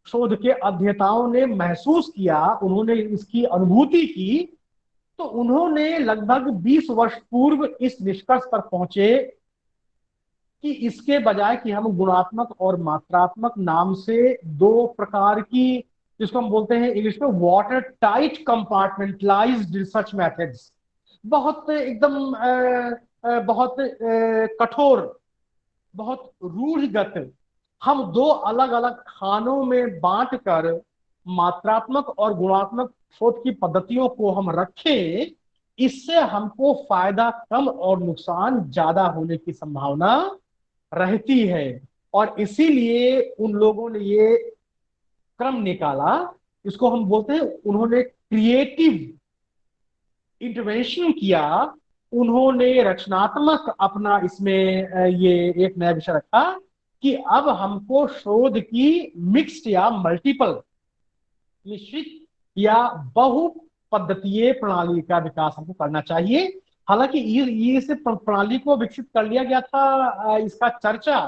शोध के अध्येताओं ने महसूस किया, उन्होंने इसकी अनुभूति की, तो उन्होंने लगभग 20 वर्ष पूर्व इस निष्कर्ष पर पहुंचे कि इसके बजाय कि हम गुणात्मक और मात्रात्मक नाम से दो प्रकार की, जिसको हम बोलते हैं इंग्लिश में water tight compartmentalised research methods, बहुत एकदम बहुत कठोर, बहुत रूढ़िगत हम दो अलग अलग खानों में बांटकर मात्रात्मक और गुणात्मक शोध की पद्धतियों को हम रखें, इससे हमको फायदा कम और नुकसान ज्यादा होने की संभावना रहती है। और इसीलिए उन लोगों ने ये क्रम निकाला, इसको हम बोलते हैं, उन्होंने क्रिएटिव इंटरवेंशन किया, उन्होंने रचनात्मक अपना इसमें ये एक नया विषय रखा कि अब हमको शोध की मिक्स्ड या मल्टीपल, मिश्रित या बहु पद्धतीय प्रणाली का विकास हमको करना चाहिए। हालांकि ये इस प्रणाली को विकसित कर लिया गया था, इसका चर्चा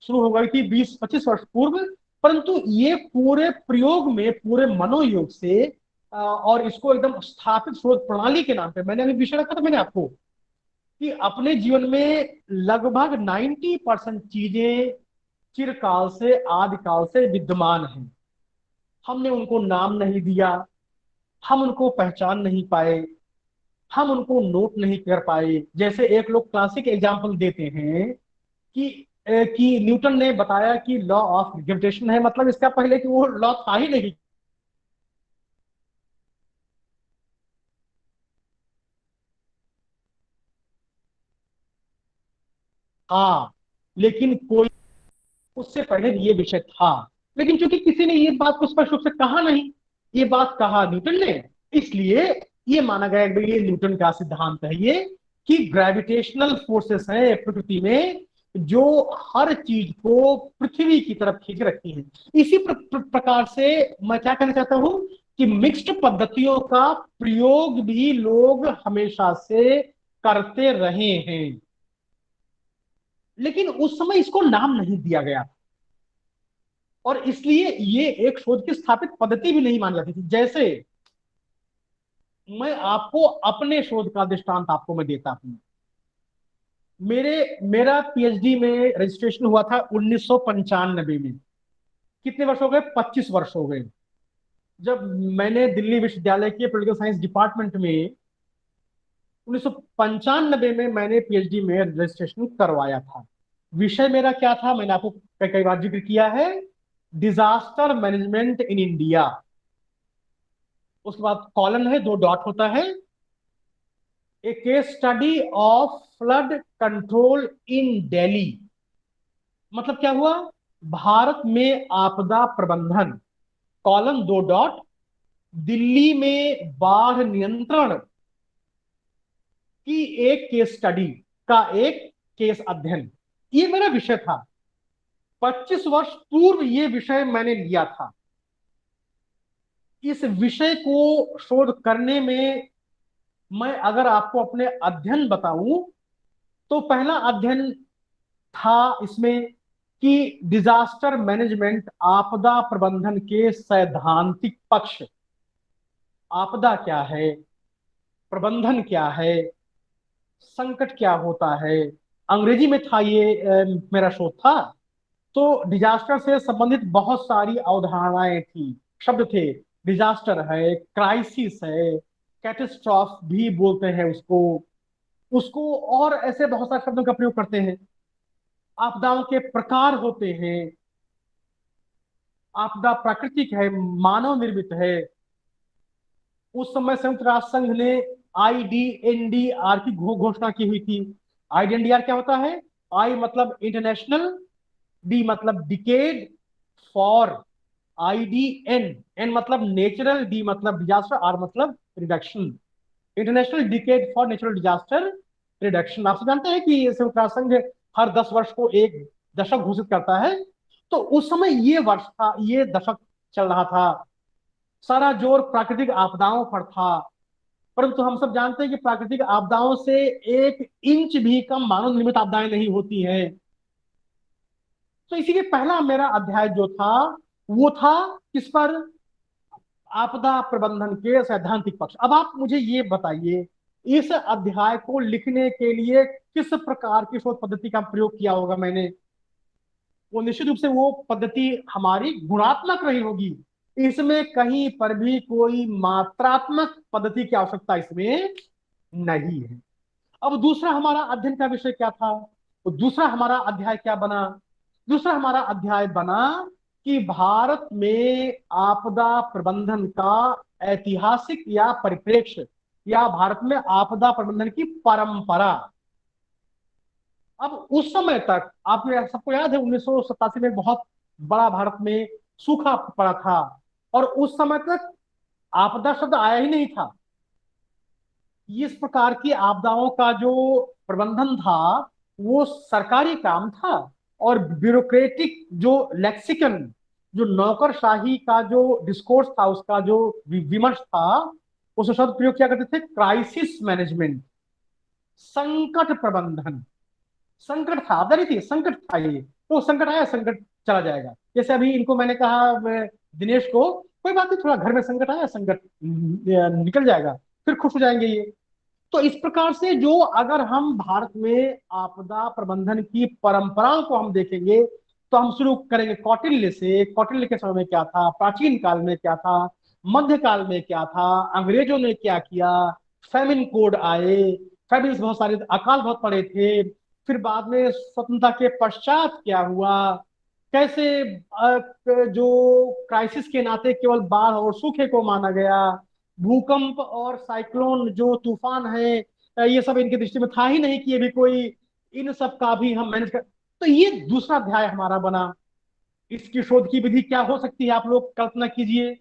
शुरू हो गई थी 20-25 वर्ष पूर्व, परंतु ये पूरे प्रयोग में, पूरे मनोयोग से और इसको एकदम स्थापित शोध प्रणाली के नाम पे मैंने अभी विषय रखा था मैंने आपको कि अपने जीवन में लगभग 90% चीजें चिरकाल से, आदिकाल से विद्यमान हैं। हमने उनको नाम नहीं दिया, हम उनको पहचान नहीं पाए, हम उनको नोट नहीं कर पाए। जैसे एक लोग क्लासिक एग्जाम्पल देते हैं कि न्यूटन ने बताया कि लॉ ऑफ ग्रेविटेशन है, मतलब इसका पहले कि वो लॉ था ही नहीं। हाँ, लेकिन कोई उससे पहले ये विषय था, लेकिन चूंकि किसी ने ये बात को स्पष्ट रूप से कहा नहीं, ये बात कहा न्यूटन ने, इसलिए ये माना गया कि ये न्यूटन का सिद्धांत है ये, कि ग्रेविटेशनल फोर्सेस हैं प्रकृति में जो हर चीज को पृथ्वी की तरफ खींच रखती हैं। इसी प्रकार से मैं क्या कहना चाहता हूं कि मिक्स्ड पद्धतियों का प्रयोग भी लोग हमेशा से करते रहे हैं, लेकिन उस समय इसको नाम नहीं दिया गया और इसलिए ये एक शोध की स्थापित पद्धति भी नहीं मानी जाती थी। जैसे मैं आपको अपने शोध का दृष्टांत आपको मैं देता हूं। मेरा पीएचडी में रजिस्ट्रेशन हुआ था 1995 में। कितने वर्ष हो गए? 25 वर्ष हो गए। जब मैंने दिल्ली विश्वविद्यालय के पॉलिटिकल साइंस डिपार्टमेंट में 1995 में मैंने पीएचडी में रजिस्ट्रेशन करवाया था। विषय मेरा क्या था? मैंने आपको कई बार जिक्र किया है, डिजास्टर मैनेजमेंट इन इंडिया। उसके बाद कॉलन है, 2 डॉट होता है, a case study of flood control in Delhi. मतलब क्या हुआ? भारत में आपदा प्रबंधन, कॉलन 2 डॉट, दिल्ली में बाढ़ नियंत्रण की एक केस स्टडी का एक केस अध्ययन, ये मेरा विषय था। 25 वर्ष पूर्व ये विषय मैंने लिया था। इस विषय को शोध करने में मैं अगर आपको अपने अध्ययन बताऊं तो पहला अध्ययन था इसमें कि डिजास्टर मैनेजमेंट, आपदा प्रबंधन के सैद्धांतिक पक्ष। आपदा क्या है, प्रबंधन क्या है, संकट क्या होता है, अंग्रेजी में था ये मेरा शोध था। तो डिजास्टर से संबंधित बहुत सारी अवधारणाएं थी, शब्द थे। डिजास्टर है, क्राइसिस है, कैटेस्ट्रॉफ भी बोलते हैं उसको उसको और ऐसे बहुत सारे शब्दों का प्रयोग करते हैं। आपदाओं के प्रकार होते हैं, आपदा प्राकृतिक है, मानव निर्मित है। उस समय संयुक्त राष्ट्र संघ ने IDNDR की घोषणा की हुई थी। IDNDR क्या होता है? I मतलब इंटरनेशनल, D मतलब डिकेड, फॉर IDN, N मतलब नेचुरल, D मतलब डिजास्टर, R मतलब reduction. International decade for natural disaster reduction. आप जानते हैं कि संयुक्त राष्ट्र संघ हर 10 वर्ष को एक दशक घोषित करता है। तो उस समय ये वर्ष था, ये दशक चल रहा था, सारा जोर प्राकृतिक आपदाओं पर था। परंतु हम सब जानते हैं कि प्राकृतिक आपदाओं से 1 इंच भी कम मानव निर्मित आपदाएं नहीं होती हैं। तो इसीलिए पहला मेरा अध्याय जो था वो था किस पर? आपदा प्रबंधन के सैद्धांतिक पक्ष। अब आप मुझे ये बताइए, इस अध्याय को लिखने के लिए किस प्रकार की शोध पद्धति का प्रयोग किया होगा मैंने? वो निश्चित रूप से वो पद्धति हमारी गुणात्मक रही होगी। इसमें कहीं पर भी कोई मात्रात्मक पद्धति की आवश्यकता इसमें नहीं है। अब दूसरा हमारा अध्ययन का विषय क्या था? तो दूसरा हमारा अध्याय क्या बना? दूसरा हमारा अध्याय बना कि भारत में आपदा प्रबंधन का ऐतिहासिक या परिप्रेक्ष्य, या भारत में आपदा प्रबंधन की परंपरा। अब उस समय तक आपने सबको याद है 1987 में बहुत बड़ा भारत में सूखा पड़ा था, और उस समय तक आपदा शब्द आया ही नहीं था। इस प्रकार की आपदाओं का जो प्रबंधन था वो सरकारी काम था, और ब्यूरोक्रेटिक जो लेक्सिकन, जो नौकरशाही का जो डिस्कोर्स था, उसका जो विमर्श था, उस शब्द प्रयोग किया करते थे क्राइसिस मैनेजमेंट, संकट प्रबंधन। संकट था, आपदा नहीं थी, संकट था। ये तो संकट आया, संकट चला जाएगा। जैसे अभी इनको मैंने कहा दिनेश को, कोई बात नहीं, थोड़ा घर में संकट आया, संकट निकल जाएगा, फिर खुश हो जाएंगे ये। तो इस प्रकार से जो अगर हम भारत में आपदा प्रबंधन की परंपराओं को हम देखेंगे, तो हम शुरू करेंगे कौटिल्य से। कौटिल्य के समय में क्या था, प्राचीन काल में क्या था, मध्यकाल में क्या था, अंग्रेजों ने क्या किया, फैमिन कोड आए, फैमिन बहुत सारे, अकाल बहुत पड़े थे, फिर बाद में स्वतंत्रता के पश्चात क्या हुआ, कैसे जो क्राइसिस के नाते केवल बाढ़ और सूखे को माना गया, भूकंप और साइक्लोन जो तूफान है, ये सब इनकी दृष्टि में था ही नहीं कि ये भी कोई, इन सब का भी हम मैनेज कर। तो ये दूसरा अध्याय हमारा बना। इसकी शोध की विधि क्या हो सकती है, आप लोग कल्पना कीजिए।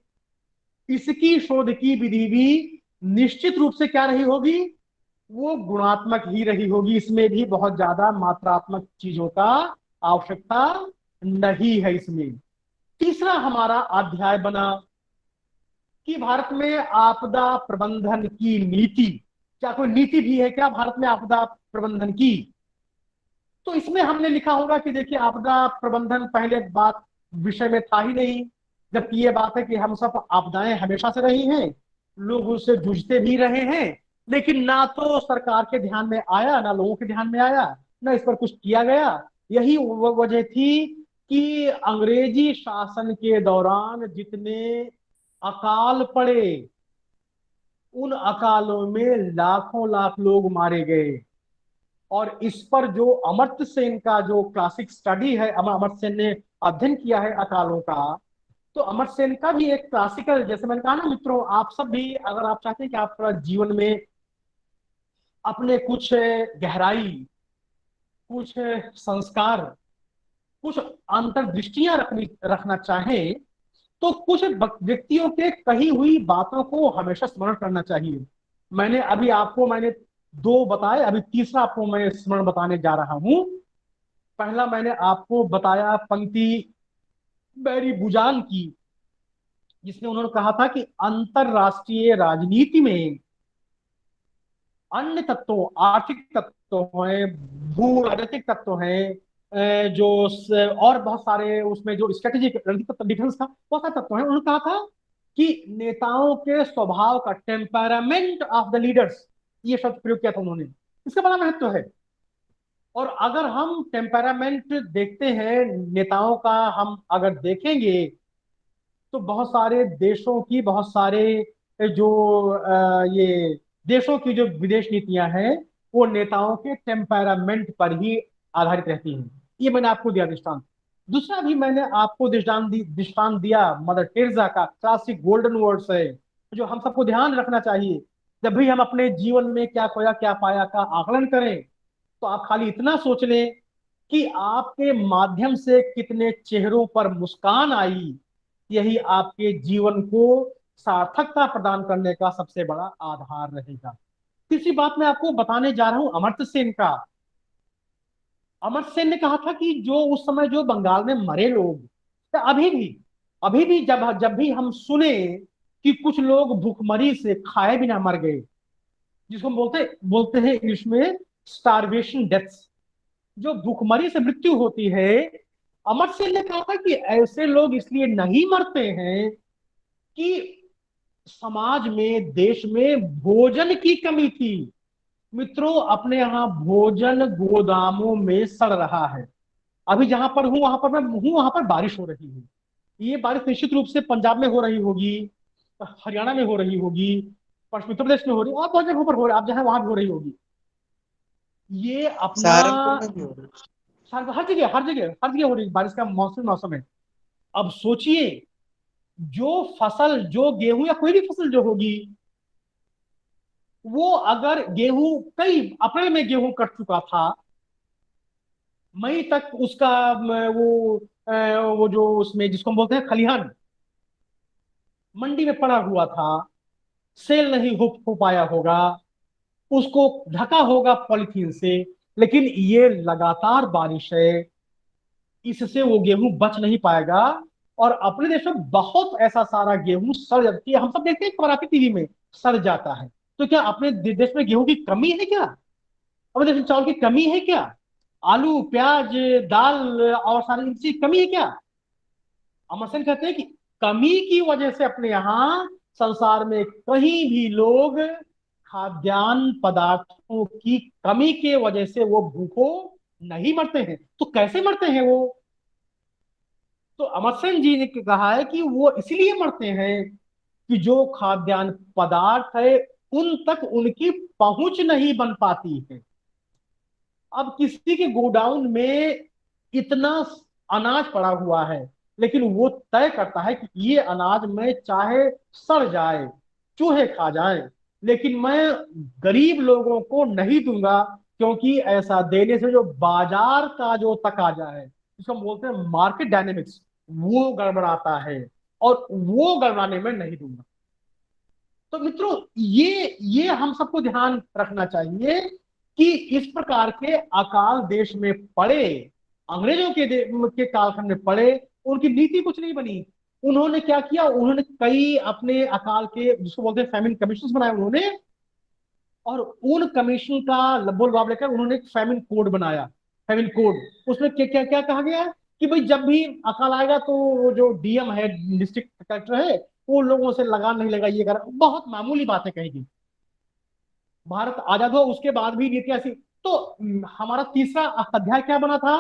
इसकी शोध की विधि भी निश्चित रूप से क्या रही होगी, वो गुणात्मक ही रही होगी। इसमें भी बहुत ज्यादा मात्रात्मक चीजों का आवश्यकता नहीं है इसमें। तीसरा हमारा अध्याय बना कि भारत में आपदा प्रबंधन की नीति, क्या कोई नीति भी है क्या भारत में आपदा प्रबंधन की। तो इसमें हमने लिखा होगा कि देखिए, आपदा प्रबंधन पहले बात विषय में था ही नहीं, जबकि ये बात है कि हम सब आपदाएं हमेशा से रही हैं, लोग उससे जूझते भी रहे हैं, लेकिन ना तो सरकार के ध्यान में आया, ना लोगों के ध्यान में आया, ना इस पर कुछ किया गया। यही वजह थी कि अंग्रेजी शासन के दौरान जितने अकाल पड़े, उन अकालों में लाखों लाख लोग मारे गए। और इस पर जो अमर्त्य सेन का जो क्लासिक स्टडी है, अमर्त्य सेन ने अध्ययन किया है अकालों का, तो अमर्त्य सेन का भी एक क्लासिकल, जैसे मैंने कहा ना मित्रों, आप सब भी अगर आप चाहते हैं कि आप जीवन में अपने कुछ गहराई, कुछ संस्कार, कुछ अंतर्दृष्टियां रखना चाहें, तो कुछ व्यक्तियों के कही हुई बातों को हमेशा स्मरण करना चाहिए। मैंने दो बताए, अभी तीसरा आपको मैं स्मरण बताने जा रहा हूं। पहला मैंने आपको बताया पंक्ति बैरी बुजान की, जिसमें उन्होंने कहा था कि अंतरराष्ट्रीय राजनीति में अन्य तत्वों, आर्थिक तत्व हैं, भू राजनीतिक तत्व हैं, और बहुत सारे उसमें जो स्ट्रेटेजिक डिफेंस का बहुत सारे तत्व हैं। उन्होंने कहा था कि नेताओं के स्वभाव का, टेम्परामेंट ऑफ द लीडर्स, ये शब्द प्रयोग किया था उन्होंने। इसका बड़ा महत्व है। और अगर हम टेम्परामेंट देखते हैं नेताओं का, हम अगर देखेंगे तो बहुत सारे देशों की, बहुत सारे जो ये देशों की जो विदेश नीतियां हैं, वो नेताओं के टेम्परामेंट पर ही आधारित रहती हैं। ये मैंने आपको दिया दृष्टांत। दूसरा भी मैंने आपको दृष्टांत दिया, मदर टेरेसा का क्लासिक गोल्डन वर्ड्स है, जो हम सबको ध्यान रखना चाहिए जब भी हम अपने जीवन में क्या खोया क्या पाया का आकलन करें। तो आप खाली इतना सोच लें कि आपके माध्यम से कितने चेहरों पर मुस्कान आई, यही आपके जीवन को सार्थकता प्रदान करने का सबसे बड़ा आधार रहेगा। तीसरी बात मैं आपको बताने जा रहा हूं अमर्त्य सेन का। अमर्त्य सेन ने कहा था कि जो उस समय जो बंगाल में मरे लोग, तो अभी भी जब भी हम सुने कि कुछ लोग भूखमरी से खाए बिना मर गए, जिसको हम बोलते हैं इंग्लिश में स्टारवेशन डेथ्स, जो भूखमरी से मृत्यु होती है, अमर्त्य सेन ने कहा था कि ऐसे लोग इसलिए नहीं मरते हैं कि समाज में, देश में भोजन की कमी थी। मित्रों, अपने यहाँ भोजन गोदामों में सड़ रहा है। अभी जहां पर हूं वहां पर बारिश हो रही है। ये बारिश निश्चित रूप से पंजाब में हो रही होगी, हरियाणा में हो रही होगी, पश्चिमी उत्तर प्रदेश में हो रही है, और बहुत जगहों पर हो रही है, आप जहां वहां भी हो रही होगी। ये अपना सहारनपुर में भी हो रही है। हर जगह हो रही है, बारिश का मौसम है। अब सोचिए, जो फसल, जो गेहूं या कोई भी फसल जो होगी, वो अगर गेहूं कई अप्रैल में गेहूं कट चुका था, मई तक उसका वो जो उसमें जिसको हम बोलते हैं खलिहान, मंडी में पड़ा हुआ था, सेल नहीं हो पाया होगा, उसको ढका होगा पॉलिथीन से, लेकिन ये लगातार बारिश है, इससे वो गेहूं बच नहीं पाएगा। और अपने देश में बहुत ऐसा सारा गेहूं सड़ जाती है, हम सब देखते हैं खबर आती टीवी में, सड़ जाता है। तो क्या अपने देश में गेहूं की कमी है क्या? अपने देश में चावल की कमी है क्या? आलू, प्याज, दाल और सारी चीज की कमी है क्या? अमर सेन कहते हैं कि कमी की वजह से अपने यहाँ संसार में कहीं भी लोग खाद्यान्न पदार्थों की कमी के वजह से वो भूखों नहीं मरते हैं। तो कैसे मरते हैं वो? तो अमर सेन जी ने कहा है कि वो इसलिए मरते हैं कि जो खाद्यान्न पदार्थ है उन तक उनकी पहुंच नहीं बन पाती है। अब किसी के गोडाउन में इतना अनाज पड़ा हुआ है, लेकिन वो तय करता है कि ये अनाज मैं चाहे सड़ जाए, चूहे खा जाए, लेकिन मैं गरीब लोगों को नहीं दूंगा, क्योंकि ऐसा देने से जो बाजार का जो तकाजा है, जिसको हम बोलते हैं मार्केट डायनेमिक्स, वो गड़बड़ाता है, और वो गड़बड़ाने में नहीं दूंगा। तो मित्रों, ये हम सबको ध्यान रखना चाहिए कि इस प्रकार के अकाल देश में पड़े, अंग्रेजों के कालखंड में पड़े, उनकी नीति कुछ नहीं बनी। उन्होंने क्या किया? उन्होंने कई अपने अकाल के, जिसको बोलते हैं फैमिन कमीशन बनाए उन्होंने, और उन कमीशन का बोल बाब लेकर उन्होंने एक फैमिन कोड बनाया, फैमिन कोड। उसमें क्या क्या क्या कहा गया कि भाई जब भी अकाल आएगा तो वो जो डीएम है, डिस्ट्रिक्ट कलेक्टर है, वो लोगों से लगान नहीं लगा, ये कर, बहुत मामूली बातें कहेगी। भारत आजाद हुआ उसके बाद भी नीति ऐसी। तो हमारा तीसरा अध्याय क्या बना था?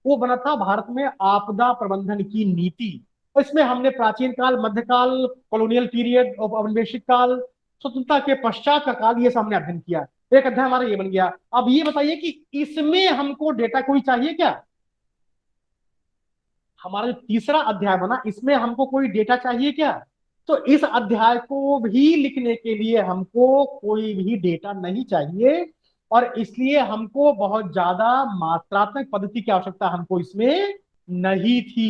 वो बना था भारत में आपदा प्रबंधन की नीति। इसमें हमने प्राचीन काल, मध्यकाल, कॉलोनियल पीरियड, औपनिवेशिक काल, स्वतंत्रता के पश्चात का काल, ये सब हमने अध्ययन किया। एक अध्याय हमारा ये बन गया। अब ये बताइए कि इसमें हमको डेटा कोई चाहिए क्या? हमारा जो तीसरा अध्याय बना, इसमें हमको कोई डेटा चाहिए क्या? तो इस अध्याय को भी लिखने के लिए हमको कोई भी डेटा नहीं चाहिए, और इसलिए हमको बहुत ज्यादा मात्रात्मक पद्धति की आवश्यकता हमको इसमें नहीं थी।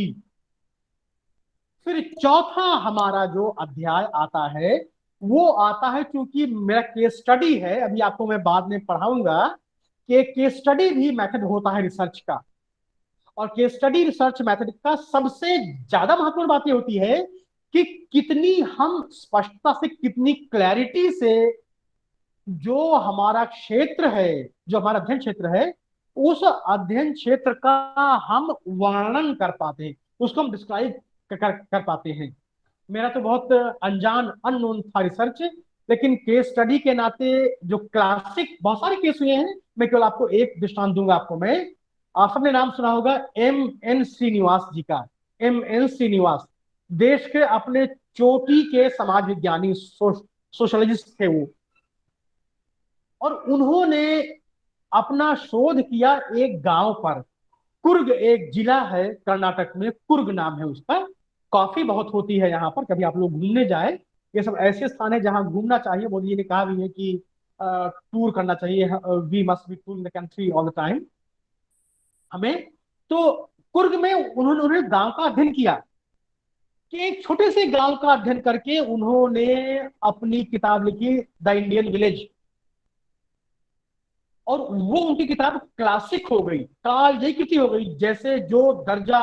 फिर चौथा हमारा जो अध्याय आता है, वो आता है, क्योंकि मेरा केस स्टडी है, अभी आपको मैं बाद में पढ़ाऊंगा कि केस स्टडी भी मेथड होता है रिसर्च का। और केस स्टडी रिसर्च मेथड का सबसे ज्यादा महत्वपूर्ण बात यह होती है कि कितनी हम स्पष्टता से, कितनी क्लैरिटी से जो हमारा क्षेत्र है, जो हमारा अध्ययन क्षेत्र है, उस अध्ययन क्षेत्र का हम वर्णन कर पाते हैं, उसको हम डिस्क्राइब कर पाते हैं। मेरा तो बहुत अनजान, अननोन था रिसर्च, लेकिन केस स्टडी के नाते जो क्लासिक बहुत सारे केस हुए हैं, मैं केवल आपको एक दृष्टांत दूंगा। आपको मैं, आप सबने नाम सुना होगा M.N. श्रीनिवास जी का। M.N. श्रीनिवास देश के अपने चोटी के समाज विज्ञानी, सोशलॉजिस्ट थे वो, और उन्होंने अपना शोध किया एक गांव पर। कुर्ग एक जिला है कर्नाटक में, कुर्ग नाम है उसका। कॉफी बहुत होती है यहाँ पर, कभी आप लोग घूमने जाए, ये सब ऐसे स्थान है जहाँ घूमना चाहिए। मोदी जी ने कहा भी है कि टूर करना चाहिए, we must be tour in the country all the time हमें। तो कुर्ग में उन्होंने गांव का अध्ययन किया, कि एक छोटे से गांव का अध्ययन करके उन्होंने अपनी किताब लिखी, द इंडियन विलेज। और वो उनकी किताब क्लासिक हो गई, कालजयी कृति हो गई। जैसे जो दर्जा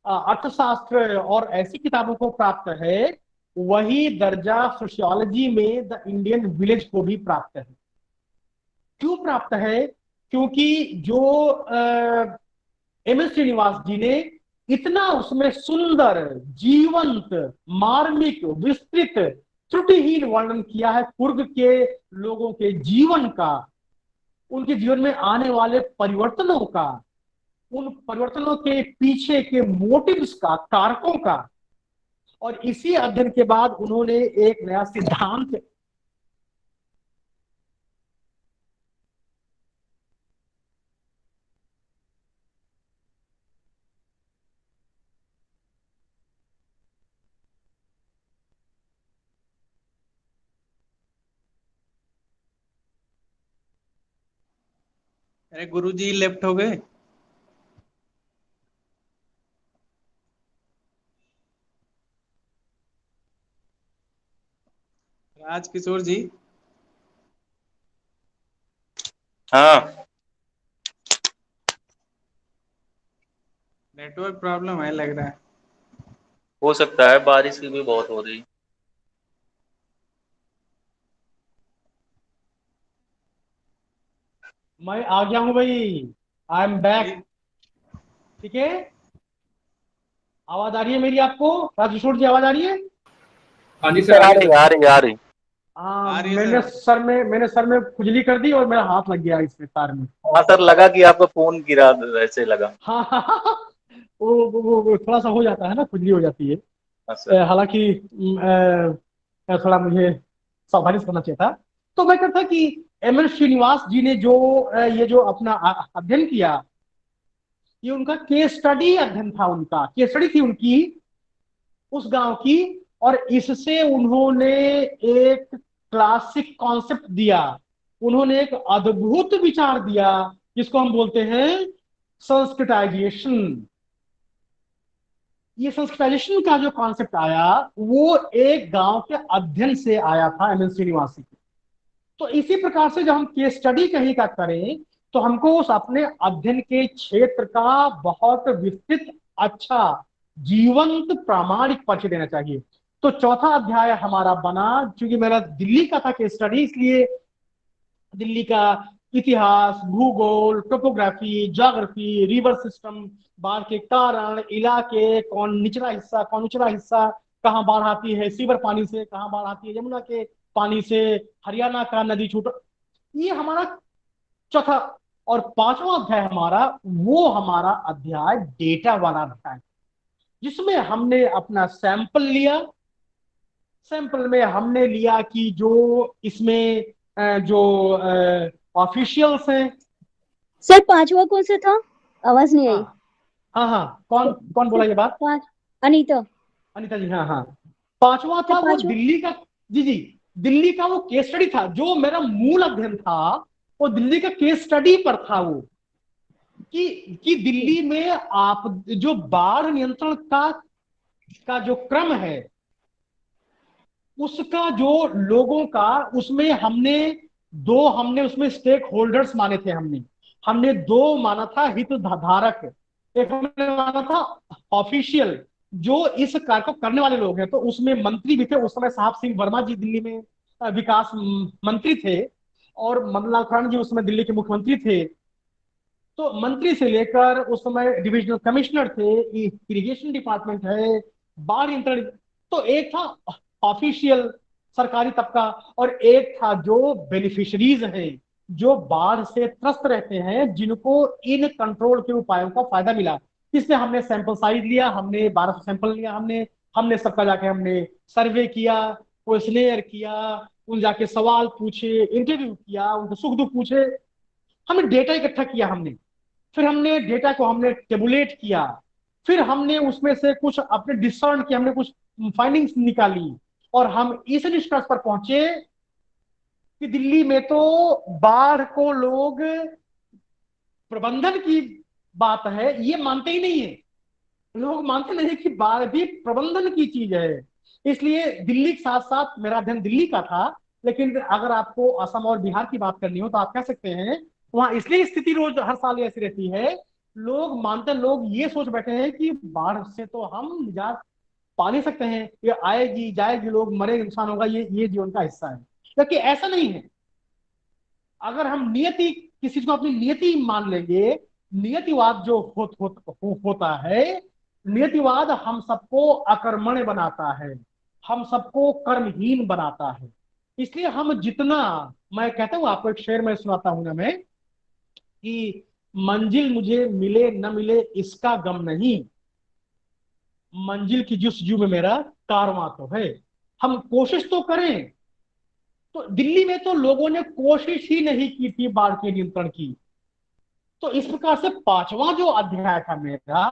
अर्थशास्त्र और ऐसी किताबों को प्राप्त है, वही दर्जा सोशियोलॉजी में द इंडियन विलेज को भी प्राप्त है। क्यों प्राप्त है? क्योंकि जो M.N. श्रीनिवास जी ने इतना उसमें सुंदर, जीवंत, मार्मिक, विस्तृत, त्रुटिहीन वर्णन किया है कुर्ग के लोगों के जीवन का, उनके जीवन में आने वाले परिवर्तनों का, उन परिवर्तनों के पीछे के मोटिव्स का, कारकों का। और इसी अध्ययन के बाद उन्होंने एक नया सिद्धांत अरे गुरुजी लेफ्ट हो गए। राज किशोर जी। हाँ, नेटवर्क प्रॉब्लम है लग रहा है। हो सकता है, बारिश भी बहुत हो रही। मैं आ गया हूँ भाई, आई एम बैक। भाई, ठीक है, आवाज आ रही है मेरी आपको? राजेश्वर जी आवाज आ रही है? हाँ जी जी सर, सर, आ आ रही रही है आ रही आ रही। हाँ, आ रही है मैंने सर। सर में खुजली कर दी और मेरा हाथ लग गया इसमें तार में। हाँ सर, लगा कि आपका फोन गिरा, ऐसे लगा। हाँ हाँ हाँ, वो थोड़ा सा हो जाता है ना, खुजली हो जाती है। हाँ सर। हालांकि थोड़ा मुझे सावधानी से करना चाहिए था। तो मैं कहता कि एम एन श्रीनिवास जी ने जो ये जो अपना अध्ययन किया, ये उनका केस स्टडी अध्ययन था, उनका केस स्टडी थी उनकी उस गांव की। और इससे उन्होंने एक क्लासिक कॉन्सेप्ट दिया, उन्होंने एक अद्भुत विचार दिया, जिसको हम बोलते हैं संस्कृताइजेशन। ये संस्कृताइजेशन का जो कॉन्सेप्ट आया, वो एक गांव के अध्ययन से आया था, एम एन श्रीनिवास जी। तो इसी प्रकार से जब हम केस स्टडी कहीं का करें, तो हमको उस अपने अध्ययन के क्षेत्र का बहुत विस्तृत, अच्छा, जीवंत प्रामाणिक परिचय देना चाहिए। तो चौथा अध्याय हमारा बना, क्योंकि मेरा दिल्ली का था केस स्टडी, इसलिए दिल्ली का इतिहास, भूगोल, टोपोग्राफी, ज्योग्राफी, रिवर सिस्टम, बाढ़ के कारण, इलाके, कौन निचला हिस्सा, कौन ऊंचला हिस्सा, कहाँ बाढ़ आती है सीवर पानी से, कहाँ बाढ़ आती है यमुना के पानी से, हरियाणा का नदी छूट, ये हमारा चौथा। और पांचवा अध्याय हमारा, वो हमारा अध्याय डेटा वाला अध्याय, जिसमें हमने अपना सैंपल लिया। सैंपल में हमने लिया कि जो इसमें जो ऑफिशियल्स हैं। सर पांचवा कौन सा था? आवाज नहीं आई। हाँ हाँ हाँ, कौन कौन बोला ये बात? पांच। अनीता। अनिता जी, हाँ हाँ। पांचवा सर था वो पांचवा। दिल्ली का। जी जी, दिल्ली का वो केस स्टडी था, जो मेरा मूल अध्ययन था, वो दिल्ली का केस स्टडी पर था। वो कि दिल्ली में आप जो बाढ़ नियंत्रण का जो क्रम है, उसका जो लोगों का, उसमें हमने उसमें स्टेक होल्डर्स माने थे। हमने दो माना था हित धारक, एक हमने माना था ऑफिशियल, जो इस कार्य को करने वाले लोग हैं। तो उसमें मंत्री भी थे उस समय, साहब सिंह वर्मा जी दिल्ली में विकास मंत्री थे, और मदन लाल खुराना जी उस समय दिल्ली के मुख्यमंत्री थे। तो मंत्री से लेकर उस समय डिविजनल कमिश्नर थे, इरिगेशन डिपार्टमेंट है, बाढ़ नियंत्रण। तो एक था ऑफिशियल सरकारी तबका, और एक था जो बेनिफिशरीज हैं, जो बाढ़ से त्रस्त रहते हैं, जिनको इन कंट्रोल के उपायों का फायदा मिला। इसमें हमने सैंपल साइज लिया, हमने 1200 सैंपल लिया, हमने हमने सबका जाके हमने सर्वे किया, क्वेश्चनेयर किया, उन जाके सवाल पूछे, इंटरव्यू किया, उनके सुख दुख पूछे, हमने डेटा इकट्ठा किया। फिर हमने डेटा को हमने टेबुलेट किया, फिर हमने उसमें से कुछ अपने डिसर्न किया, हमने कुछ फाइंडिंग्स निकाली, और हम इस निष्कर्ष पर पहुंचे कि दिल्ली में तो बाढ़ को लोग प्रबंधन की बात है ये मानते ही नहीं है। लोग मानते नहीं कि बाढ़ भी प्रबंधन की चीज है। इसलिए दिल्ली के साथ साथ, मेरा अध्ययन दिल्ली का था, लेकिन अगर आपको असम और बिहार की बात करनी हो तो आप कह सकते हैं, वहां इसलिए स्थिति रोज हर साल ऐसी रहती है। लोग ये सोच बैठे हैं कि बाढ़ से तो हम निजात पा नहीं सकते हैं, ये आएगी जाएगी, लोग मरे, नुकसान होगा, ये जीवन का हिस्सा है। क्योंकि ऐसा नहीं है। अगर हम नियति, किसी को अपनी नियति मान लेंगे, नियतिवाद जो होता है, नियतिवाद हम सबको अकर्मण्य बनाता है, हम सबको कर्महीन बनाता है। इसलिए हम जितना, मैं कहता हूं आपको एक शेर में सुनाता हूं ना मैं, कि मंजिल मुझे मिले न मिले इसका गम नहीं, मंजिल की जस्तजू में मेरा कारवां तो है। हम कोशिश तो करें। तो दिल्ली में तो लोगों ने कोशिश ही नहीं की थी बाढ़ के नियंत्रण की। तो इस प्रकार से पांचवा जो अध्याय था मेरा,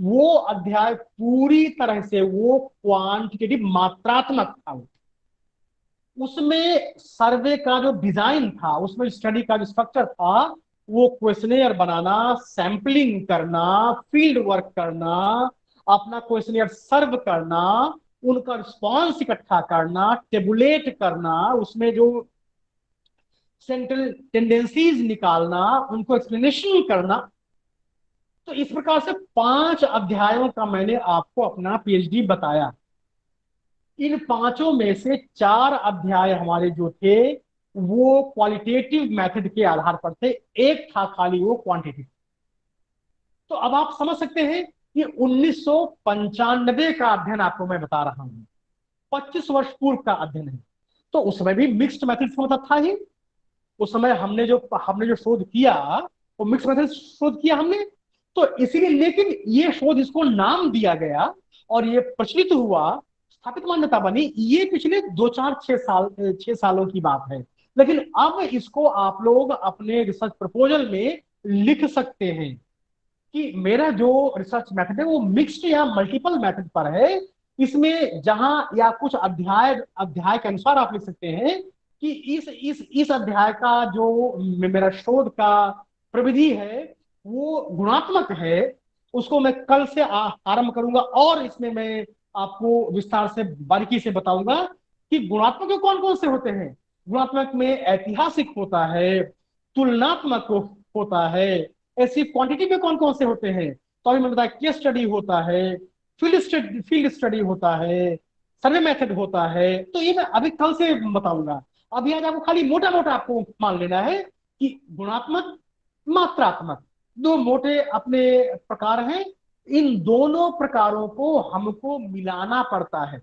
वो अध्याय पूरी तरह से वो क्वांटिटेटिव, मात्रात्मक था। उसमें सर्वे का जो डिजाइन था, उसमें स्टडी का जो स्ट्रक्चर था, वो क्वेश्चनेयर बनाना, सैंपलिंग करना, फील्ड वर्क करना, अपना क्वेश्चनेयर सर्व करना, उनका रिस्पॉन्स इकट्ठा करना, टेबुलेट करना, उसमें जो सेंट्रल टेंडेंसीज निकालना, उनको एक्सप्लेनेशन करना। तो इस प्रकार से 5 अध्यायों का मैंने आपको अपना पीएचडी बताया। इन 5 में से 4 अध्याय हमारे जो थे वो क्वालिटेटिव मेथड के आधार पर थे, एक था खाली वो क्वांटिटेटिव। तो अब आप समझ सकते हैं कि 1995 का अध्ययन आपको मैं बता रहा हूं, 25 वर्ष पूर्व का अध्ययन है। तो उस समय भी मिक्स्ड मेथड से मतलब था ही। उस समय हमने जो शोध किया वो मिक्स मेथड शोध किया हमने। तो इसीलिए, लेकिन ये शोध, इसको नाम दिया गया और ये प्रचलित हुआ, स्थापित मान्यता बनी, ये पिछले 6 सालों की बात है। लेकिन अब इसको आप लोग अपने रिसर्च प्रपोजल में लिख सकते हैं कि मेरा जो रिसर्च मेथड है वो मिक्स्ड या मल्टीपल मेथड पर है। इसमें जहां या कुछ अध्याय के अनुसार आप लिख सकते हैं कि इस अध्याय का जो मेरा शोध का प्रविधि है वो गुणात्मक है। उसको मैं कल से आरंभ करूंगा और इसमें मैं आपको विस्तार से बारीकी से बताऊंगा कि गुणात्मक में कौन कौन से होते हैं। गुणात्मक में ऐतिहासिक होता है, तुलनात्मक होता है, ऐसी क्वांटिटी में कौन कौन से होते हैं। तो अभी मैंने बताया केस स्टडी होता है, फील्ड स्टडी होता है, सर्वे मेथड होता है। तो ये मैं अभी कल से बताऊंगा। अभी आज आपको खाली मोटा मोटा आपको मान लेना है कि गुणात्मक, मात्रात्मक, 2 मोटे अपने प्रकार हैं। इन दोनों प्रकारों को हमको मिलाना पड़ता है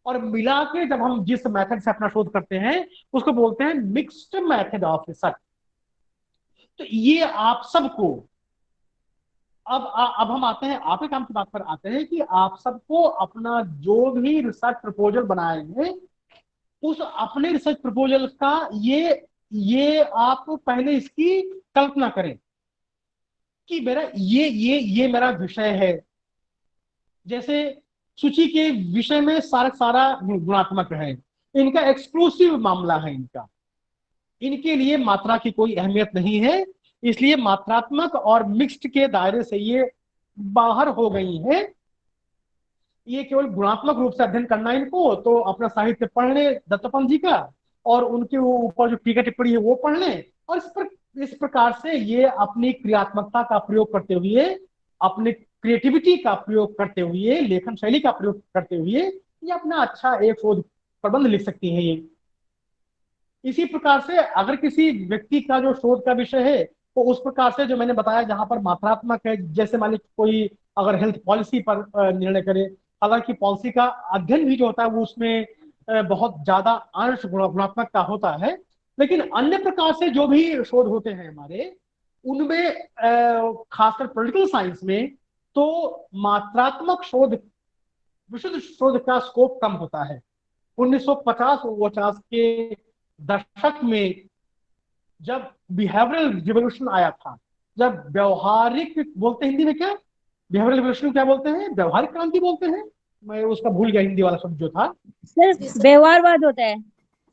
और मिला के जब हम जिस मेथड से अपना शोध करते हैं उसको बोलते हैं मिक्स्ड मेथड ऑफ रिसर्च। तो ये आप सबको, अब हम आते हैं आपके काम की बात पर आते हैं कि आप सबको अपना जो भी रिसर्च प्रपोजल बनाएंगे उस अपने रिसर्च प्रपोजल का ये आप पहले इसकी कल्पना करें कि मेरा ये मेरा विषय है। जैसे सूची के विषय में सारा गुणात्मक है, इनका एक्सक्लूसिव मामला है, इनके लिए मात्रा की कोई अहमियत नहीं है, इसलिए मात्रात्मक और मिक्स्ड के दायरे से ये बाहर हो गई है। ये केवल गुणात्मक रूप से अध्ययन करना इनको, तो अपना साहित्य पढ़ ले दत्तोपंत जी का और उनके ऊपर जो टीका टिप्पणी है वो पढ़ लें और इस प्रकार से ये अपनी क्रियात्मकता का प्रयोग करते हुए, अपने क्रिएटिविटी का प्रयोग करते हुए, लेखन शैली का प्रयोग करते हुए ये अपना अच्छा एक शोध प्रबंध लिख सकती है। ये इसी प्रकार से अगर किसी व्यक्ति का जो शोध का विषय है तो उस प्रकार से जो मैंने बताया जहां पर मात्रात्मक है, जैसे मान लीजिए कोई अगर हेल्थ पॉलिसी पर निर्णय करे, हालांकि पॉलिसी का अध्ययन भी जो होता है वो उसमें बहुत ज्यादा अंश गुणात्मक का होता है, लेकिन अन्य प्रकार से जो भी शोध होते हैं हमारे उनमें खासकर पॉलिटिकल साइंस में तो मात्रात्मक शोध, विशुद्ध शोध का स्कोप कम होता है। 1950 के दशक में जब बिहेवियरल रिवोल्यूशन आया था, जब व्यवहारिक, बोलते हैं हिंदी में क्या, बिहेवियरल रिवोल्यूशन क्या बोलते हैं, व्यवहारिक क्रांति बोलते हैं, मैं उसका भूल गया हिंदी वाला शब्द जो था, सिर्फ व्यवहारवाद होता है,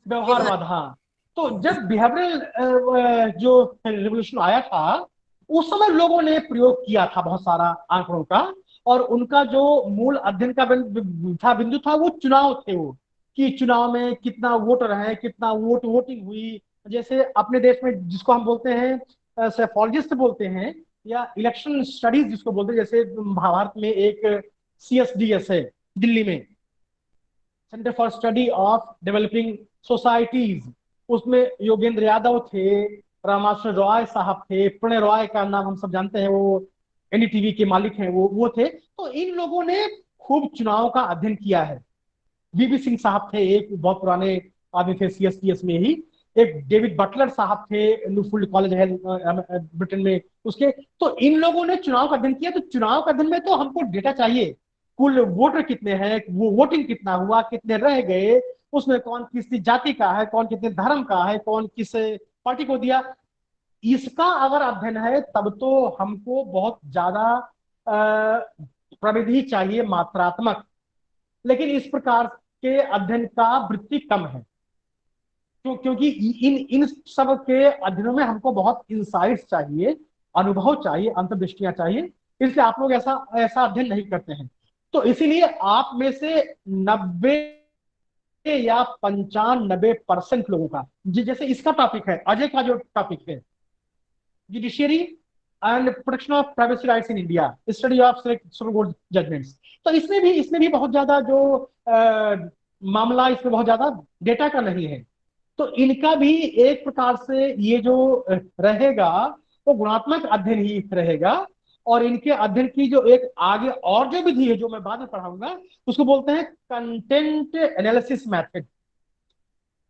व्यवहारवाद। हाँ, तो जब बिहेवियरल जो रिवोल्यूशन आया था उस समय लोगों ने प्रयोग किया था बहुत सारा आंकड़ों का, और उनका जो मूल अध्ययन का बिंदु था वो चुनाव थे, वो कि चुनाव में कितना वोटर है, कितना वोटिंग हुई। जैसे अपने देश में जिसको हम बोलते हैं सेफोलॉजिस्ट बोलते हैं या इलेक्शन स्टडीज जिसको बोलते हैं, जैसे भारत में एक CSDS है दिल्ली में, centre for study of developing societies, उसमें योगेंद्र यादव थे, रामाश्वर रॉय साहब थे, प्रणय रॉय का नाम हम सब जानते हैं, वो NDTV के मालिक हैं, वो थे। तो इन लोगों ने खूब चुनाव का अध्ययन किया है। VB सिंह साहब थे, एक बहुत पुराने आदमी थे CSDS में ही। एक डेविड बटलर साहब थे, न्यूफील्ड कॉलेज है ब्रिटेन में उसके। तो इन लोगों ने चुनाव का अध्ययन किया। तो चुनाव का अध्ययन में तो हमको डेटा चाहिए, कुल वोटर कितने हैं, वो वोटिंग कितना हुआ, कितने रह गए, उसमें कौन किस जाति का है, कौन कितने धर्म का है, कौन किस पार्टी को दिया। इसका अगर अध्ययन है तब तो हमको बहुत ज्यादा प्रविधि चाहिए मात्रात्मक, लेकिन इस प्रकार के अध्ययन का वृत्ति कम है। क्योंकि इन इन सब के अध्ययनों में हमको बहुत इंसाइट्स चाहिए, अनुभव चाहिए, अंतर्दृष्टियां चाहिए, इसलिए आप लोग ऐसा ऐसा अध्ययन नहीं करते हैं। तो इसीलिए आप में से 90 या 95% लोगों का, जैसे इसका टॉपिक है, अजय का जो टॉपिक है, judiciary and protection of privacy rights in India, study of Supreme Court judgments, तो इसमें भी बहुत ज्यादा जो मामला, इसमें बहुत ज्यादा डेटा का नहीं है। तो इनका भी एक प्रकार से ये जो रहेगा वो गुणात्मक अध्ययन ही रहेगा। और इनके अध्ययन की जो एक आगे और जो विधि है, जो मैं बाद में पढ़ाऊंगा, उसको बोलते हैं कंटेंट एनालिसिस मेथड।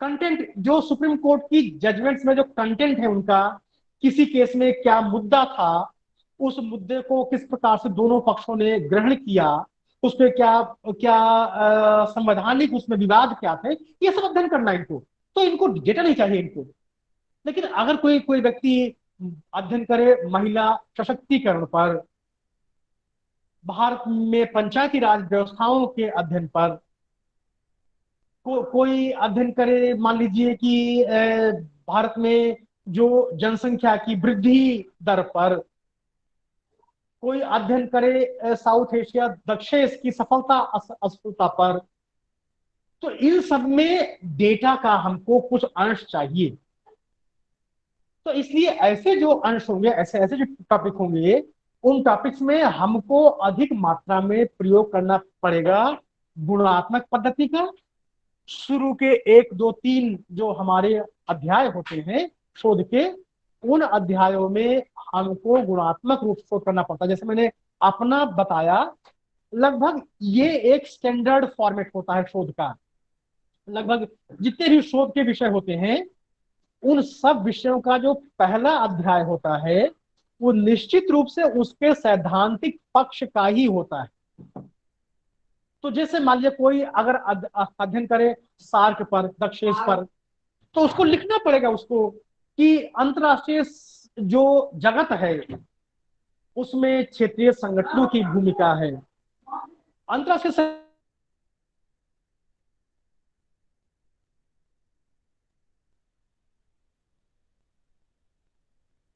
कंटेंट, जो सुप्रीम कोर्ट की जजमेंट्स में जो कंटेंट है उनका, किसी केस में क्या मुद्दा था, उस मुद्दे को किस प्रकार से दोनों पक्षों ने ग्रहण किया, उस पर क्या क्या संवैधानिक उसमें विवाद क्या थे, ये सब अध्ययन करना है इनको। तो इनको डेटा नहीं चाहिए इनको। लेकिन अगर कोई व्यक्ति अध्ययन करे महिला सशक्तिकरण पर, भारत में पंचायती राज व्यवस्थाओं के अध्ययन पर, कोई अध्ययन करे, मान लीजिए कि भारत में जो जनसंख्या की वृद्धि दर पर, कोई अध्ययन करे साउथ एशिया दक्षेश की सफलता असफलता पर, तो इन सब में डेटा का हमको कुछ अंश चाहिए। तो इसलिए ऐसे जो अंश होंगे, ऐसे ऐसे जो टॉपिक होंगे, उन टॉपिक्स में हमको अधिक मात्रा में प्रयोग करना पड़ेगा गुणात्मक पद्धति का। शुरू के 1, 2, 3 जो हमारे अध्याय होते हैं शोध के, उन अध्यायों में हमको गुणात्मक रूप से शोध करना पड़ता है। जैसे मैंने अपना बताया, लगभग ये एक स्टैंडर्ड फॉर्मेट होता है शोध का। लगभग जितने भी शोध के विषय होते हैं, उन सब विषयों का जो पहला अध्याय होता है, वो निश्चित रूप से उसके सैद्धांतिक पक्ष का ही होता है। तो जैसे मान लीजिए कोई अगर अध्ययन करे सार्क पर, दक्षेश पर, तो उसको लिखना पड़ेगा उसको कि अंतरराष्ट्रीय जो जगत है उसमें क्षेत्रीय संगठनों की भूमिका है। अंतरराष्ट्रीय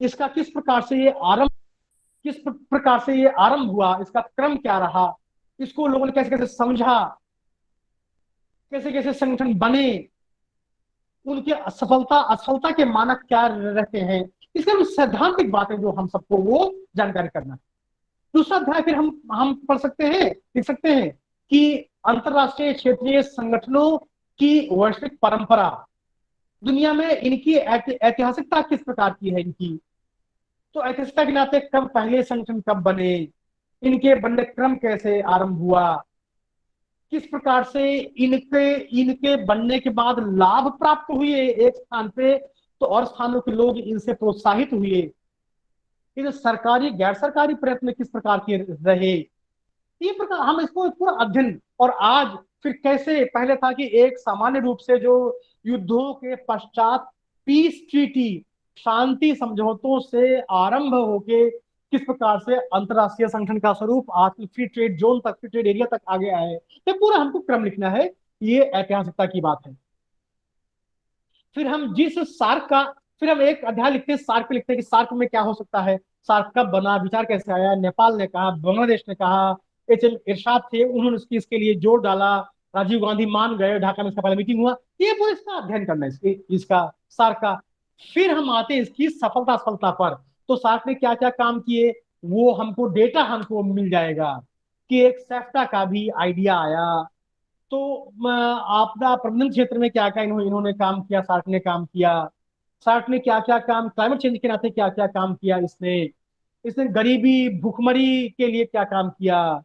इसका किस प्रकार से ये आरंभ हुआ, इसका क्रम क्या रहा, इसको लोगों ने कैसे कैसे समझा, कैसे कैसे संगठन बने, उनके सफलता असफलता के मानक क्या रहते हैं, इसका सैद्धांतिक बातें जो हम सबको वो जानकारी करना है। दूसरा अध्याय फिर हम पढ़ सकते हैं, लिख सकते हैं कि अंतरराष्ट्रीय क्षेत्रीय संगठनों की वैश्विक परंपरा, दुनिया में इनकी ऐतिहासिकता किस प्रकार की है इनकी। तो ऐतिहासिकता के नाते कब पहले संगठन कब बने, इनके बनने क्रम कैसे आरंभ हुआ, किस प्रकार से इनके बनने के बाद लाभ प्राप्त हुए एक स्थान पे, तो और स्थानों के लोग इनसे प्रोत्साहित हुए, इन सरकारी गैर सरकारी प्रयत्न किस प्रकार के रहे, ये प्रकार हम इसको पूरा अध्ययन। और आज फिर कैसे, पहले था कि एक सामान्य रूप से जो युद्धों के पश्चात पीस ट्रीटी, शांति समझौतों से आरंभ होके किस प्रकार से अंतरराष्ट्रीय संगठन का स्वरूप आज फ्री ट्रेड जोन तक, फ्री ट्रेड एरिया तक आ गया है, ये पूरा हमको क्रम लिखना है। ये ऐतिहासिकता की बात है। फिर हम जिस सार्क का, फिर हम एक अध्याय लिखते हैं सार्क पे, लिखते हैं कि सार्क में क्या हो सकता है, सार्क कब बना, विचार कैसे आया, नेपाल ने कहा, बांग्लादेश ने कहा, HM इरशाद थे, उन्होंने इसके लिए जोर डाला, राजीव गांधी मान गए, ढाका में इसका पहला मीटिंग हुआ, ये पूरा इसका अध्ययन करना है इसका सार्क का। फिर हम आते हैं इसकी सफलता असफलता पर, तो सार्क ने क्या क्या काम किए, वो हमको डेटा हमको मिल जाएगा कि एक सेफ्टा का भी आइडिया आया। तो आपदा प्रबंधन क्षेत्र में क्या क्या इन्होंने काम किया, सार्क ने काम किया, सार्क ने क्या क्या काम क्लाइमेट चेंज के नाते क्या क्या काम किया, इसने गरीबी भूखमरी के लिए क्या काम किया,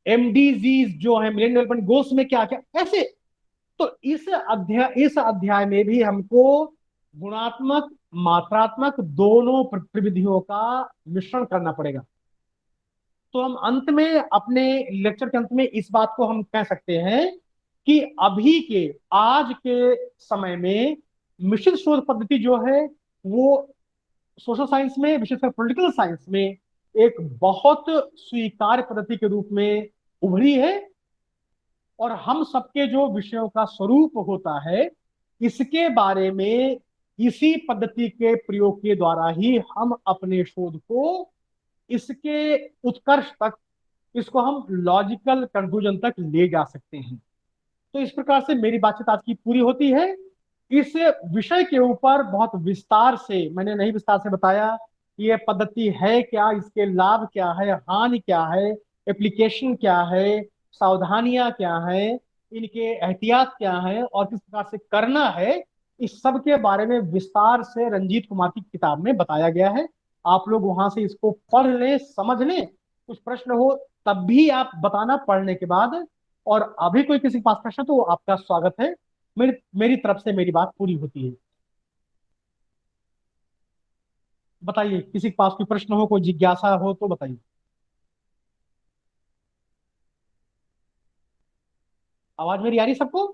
MDGs जो है मिलेनियम डेवलपमेंट गोल्स में क्या क्या, ऐसे। तो इस अध्याय में भी हमको गुणात्मक मात्रात्मक दोनों प्रविधियों का मिश्रण करना पड़ेगा। तो हम अंत में, अपने लेक्चर के अंत में इस बात को हम कह सकते हैं कि अभी के आज के समय में मिश्रित शोध पद्धति जो है वो सोशल साइंस में, विशेषकर पॉलिटिकल साइंस में, एक बहुत स्वीकार्य पद्धति के रूप में उभरी है। और हम सबके जो विषयों का स्वरूप होता है इसके बारे में इसी पद्धति के प्रयोग के द्वारा ही हम अपने शोध को इसके उत्कर्ष तक, इसको हम लॉजिकल कंक्लूजन तक ले जा सकते हैं। तो इस प्रकार से मेरी बातचीत आज की पूरी होती है। इस विषय के ऊपर बहुत विस्तार से मैंने नहीं विस्तार से बताया ये पद्धति है क्या, इसके लाभ क्या है, हानि क्या है, एप्लीकेशन क्या है, सावधानियां क्या है, इनके एहतियात क्या है और किस प्रकार से करना है, इस सब के बारे में विस्तार से रंजीत कुमार की किताब में बताया गया है। आप लोग वहां से इसको पढ़ लें, समझ लें। कुछ प्रश्न हो तब भी आप बताना पढ़ने के बाद, और अभी कोई किसी के पास प्रश्न तो आपका स्वागत है। मेरी तरफ से मेरी बात पूरी होती है। बताइए, किसी के पास कोई प्रश्न हो, कोई जिज्ञासा हो तो बताइए। आवाज मेरी आ रही सबको?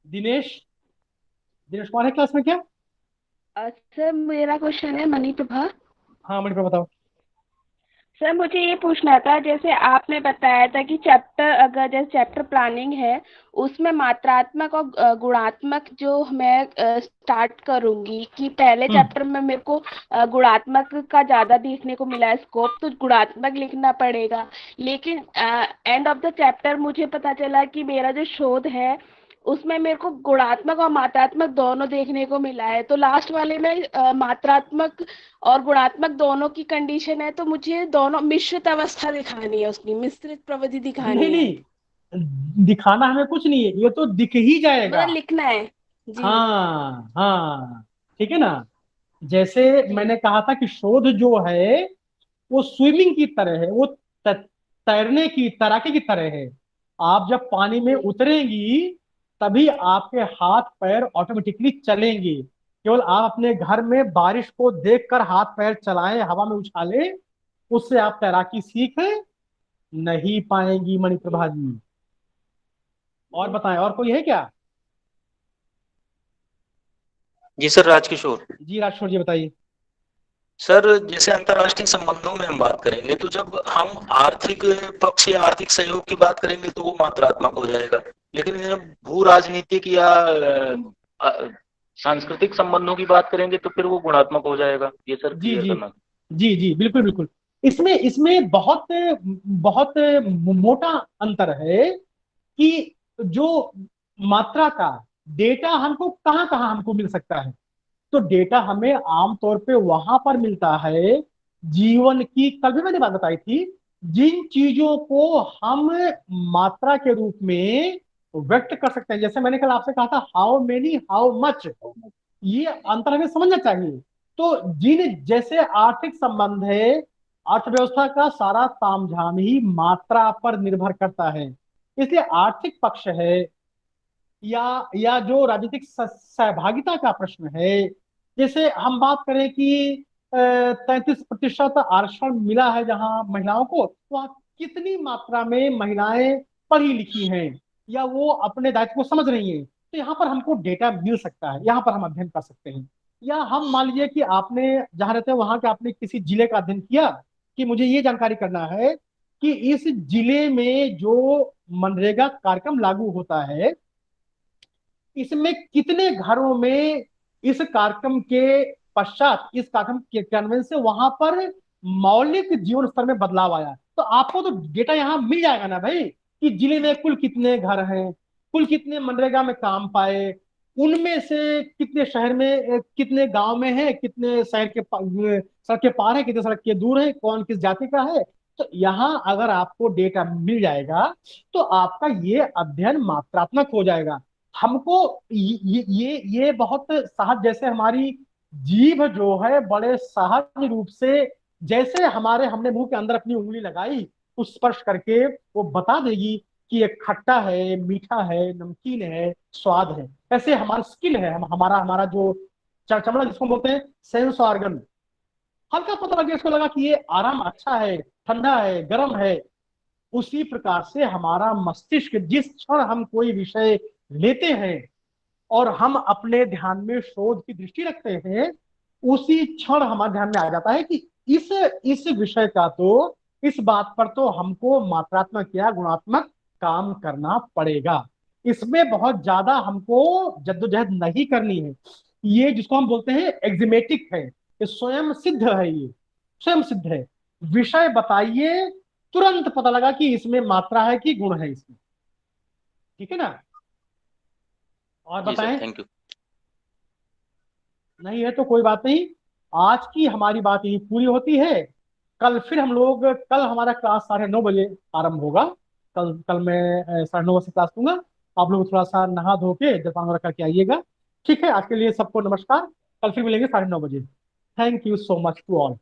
दिनेश, दिनेश कौन है क्लास में क्या? सर मेरा क्वेश्चन है मणिप्रभा। हाँ मणिप्रभा बताओ। सर मुझे ये पूछना था, जैसे आपने बताया था कि चैप्टर, अगर जैसे चैप्टर प्लानिंग है उसमें मात्रात्मक और गुणात्मक जो मैं स्टार्ट करूंगी, कि पहले चैप्टर में मेरे को गुणात्मक का ज्यादा देखने को मिला है स्कोप, तो गुणात्मक लिखना पड़ेगा। लेकिन एंड ऑफ द चैप्टर मुझे पता चला कि मेरा जो शोध है उसमें मेरे को गुणात्मक और मात्रात्मक दोनों देखने को मिला है। तो लास्ट वाले में मात्रात्मक और गुणात्मक दोनों की कंडीशन है, तो मुझे दोनों मिश्रित अवस्था दिखानी है, उसकी मिश्रित प्रवृत्ति दिखानी नहीं है। नहीं, दिखाना हमें कुछ नहीं है, ये तो दिख ही जाएगा। मतलब लिखना है जी। हाँ हाँ, ठीक है ना। जैसे जी। मैंने कहा था कि शोध जो है वो स्विमिंग की तरह है, वो तैरने की, तैराकी की तरह है। आप जब पानी में जी। उतरेंगी तभी आपके हाथ पैर ऑटोमेटिकली चलेंगे। केवल आप अपने घर में बारिश को देखकर हाथ पैर चलाएं, हवा में उछालें, उससे आप तैराकी सीख नहीं पाएंगी मणिप्रभा जी। और बताएं, और कोई है क्या? जी सर, राजकिशोर। जी राजकिशोर जी बताइए। सर जैसे अंतर्राष्ट्रीय संबंधों में हम बात करेंगे तो जब हम आर्थिक पक्ष या आर्थिक सहयोग की बात करेंगे तो वो मात्रात्मक हो जाएगा, लेकिन जब भू राजनीतिक या सांस्कृतिक संबंधों की बात करेंगे तो फिर वो गुणात्मक हो जाएगा। ये सर जी क्लियर जी करना। जी जी बिल्कुल बिल्कुल। इसमें इसमें बहुत बहुत मोटा अंतर है कि जो मात्रा का डेटा हमको कहाँ कहाँ हमको मिल सकता है। तो डेटा हमें आमतौर पे वहां पर मिलता है जीवन की, कल भी मैंने बात बताई थी, जिन चीजों को हम मात्रा के रूप में व्यक्त कर सकते हैं। जैसे मैंने कल आपसे कहा था हाउ मेनी, हाउ मच, ये अंतर हमें समझना चाहिए। तो जिन जैसे आर्थिक संबंध है, अर्थव्यवस्था का सारा तामझाम ही मात्रा पर निर्भर करता है। इसलिए आर्थिक पक्ष है या जो राजनीतिक सहभागिता का प्रश्न है, जैसे हम बात करें कि 33% आरक्षण मिला है जहां महिलाओं को, तो वहां कितनी मात्रा में महिलाएं पढ़ी लिखी हैं या वो अपने दायित्व को समझ रही हैं, तो यहाँ पर हमको डेटा मिल सकता है, यहाँ पर हम अध्ययन कर सकते हैं। या हम मान लीजिए कि आपने जहां रहते हैं वहां के आपने किसी जिले का अध्ययन किया कि मुझे ये जानकारी करना है कि इस जिले में जो मनरेगा कार्यक्रम लागू होता है इसमें कितने घरों में इस कार्यक्रम के पश्चात, इस कार्यक्रम के क्रियान्वयन से वहां पर मौलिक जीवन स्तर में बदलाव आया। तो आपको तो डेटा यहाँ मिल जाएगा ना भाई, कि जिले में कुल कितने घर हैं, कुल कितने मनरेगा में काम पाए, उनमें से कितने शहर में, कितने गांव में है, कितने शहर के सड़क के पार है, कितने सड़क के दूर है, कौन किस जाति का है। तो यहाँ अगर आपको डेटा मिल जाएगा तो आपका ये अध्ययन मात्रात्मक हो जाएगा। हमको ये बहुत सहज, जैसे हमारी जीभ जो है बड़े सहज रूप से, जैसे हमने मुंह के अंदर अपनी उंगली लगाई, उस स्पर्श करके वो बता देगी कि ये खट्टा है, मीठा है, नमकीन है, स्वाद है। ऐसे हमारा स्किल है, हमारा हमारा जो चमड़ा जिसको बोलते हैं सेंस ऑर्गन, हल्का पता लगे, इसको लगा कि ये आराम अच्छा है, ठंडा है, गर्म है। उसी प्रकार से हमारा मस्तिष्क, जिस क्षण हम कोई विषय लेते हैं और हम अपने ध्यान में शोध की दृष्टि रखते हैं, उसी क्षण हमारे ध्यान में आ जाता है कि इस विषय का तो इस बात पर तो हमको मात्रात्मक या गुणात्मक काम करना पड़ेगा। इसमें बहुत ज्यादा हमको जद्दोजहद नहीं करनी है। ये जिसको हम बोलते हैं एग्जिमेटिक है, ये स्वयं सिद्ध है, ये स्वयं सिद्ध है। विषय बताइए, तुरंत पता लगा कि इसमें मात्रा है कि गुण है इसमें। ठीक है ना? और जी बताएं? Sir, thank you. नहीं है तो कोई बात नहीं। आज की हमारी बात यही पूरी होती है। कल फिर हम लोग, कल हमारा क्लास 9:30 बजे आरंभ होगा। कल मैं 9:30 से क्लास लूंगा। आप लोग थोड़ा सा नहा धो के जलपान वगैरह करके आइएगा। ठीक है, आज के लिए सबको नमस्कार। कल फिर मिलेंगे 9:30 बजे। Thank you so much to all.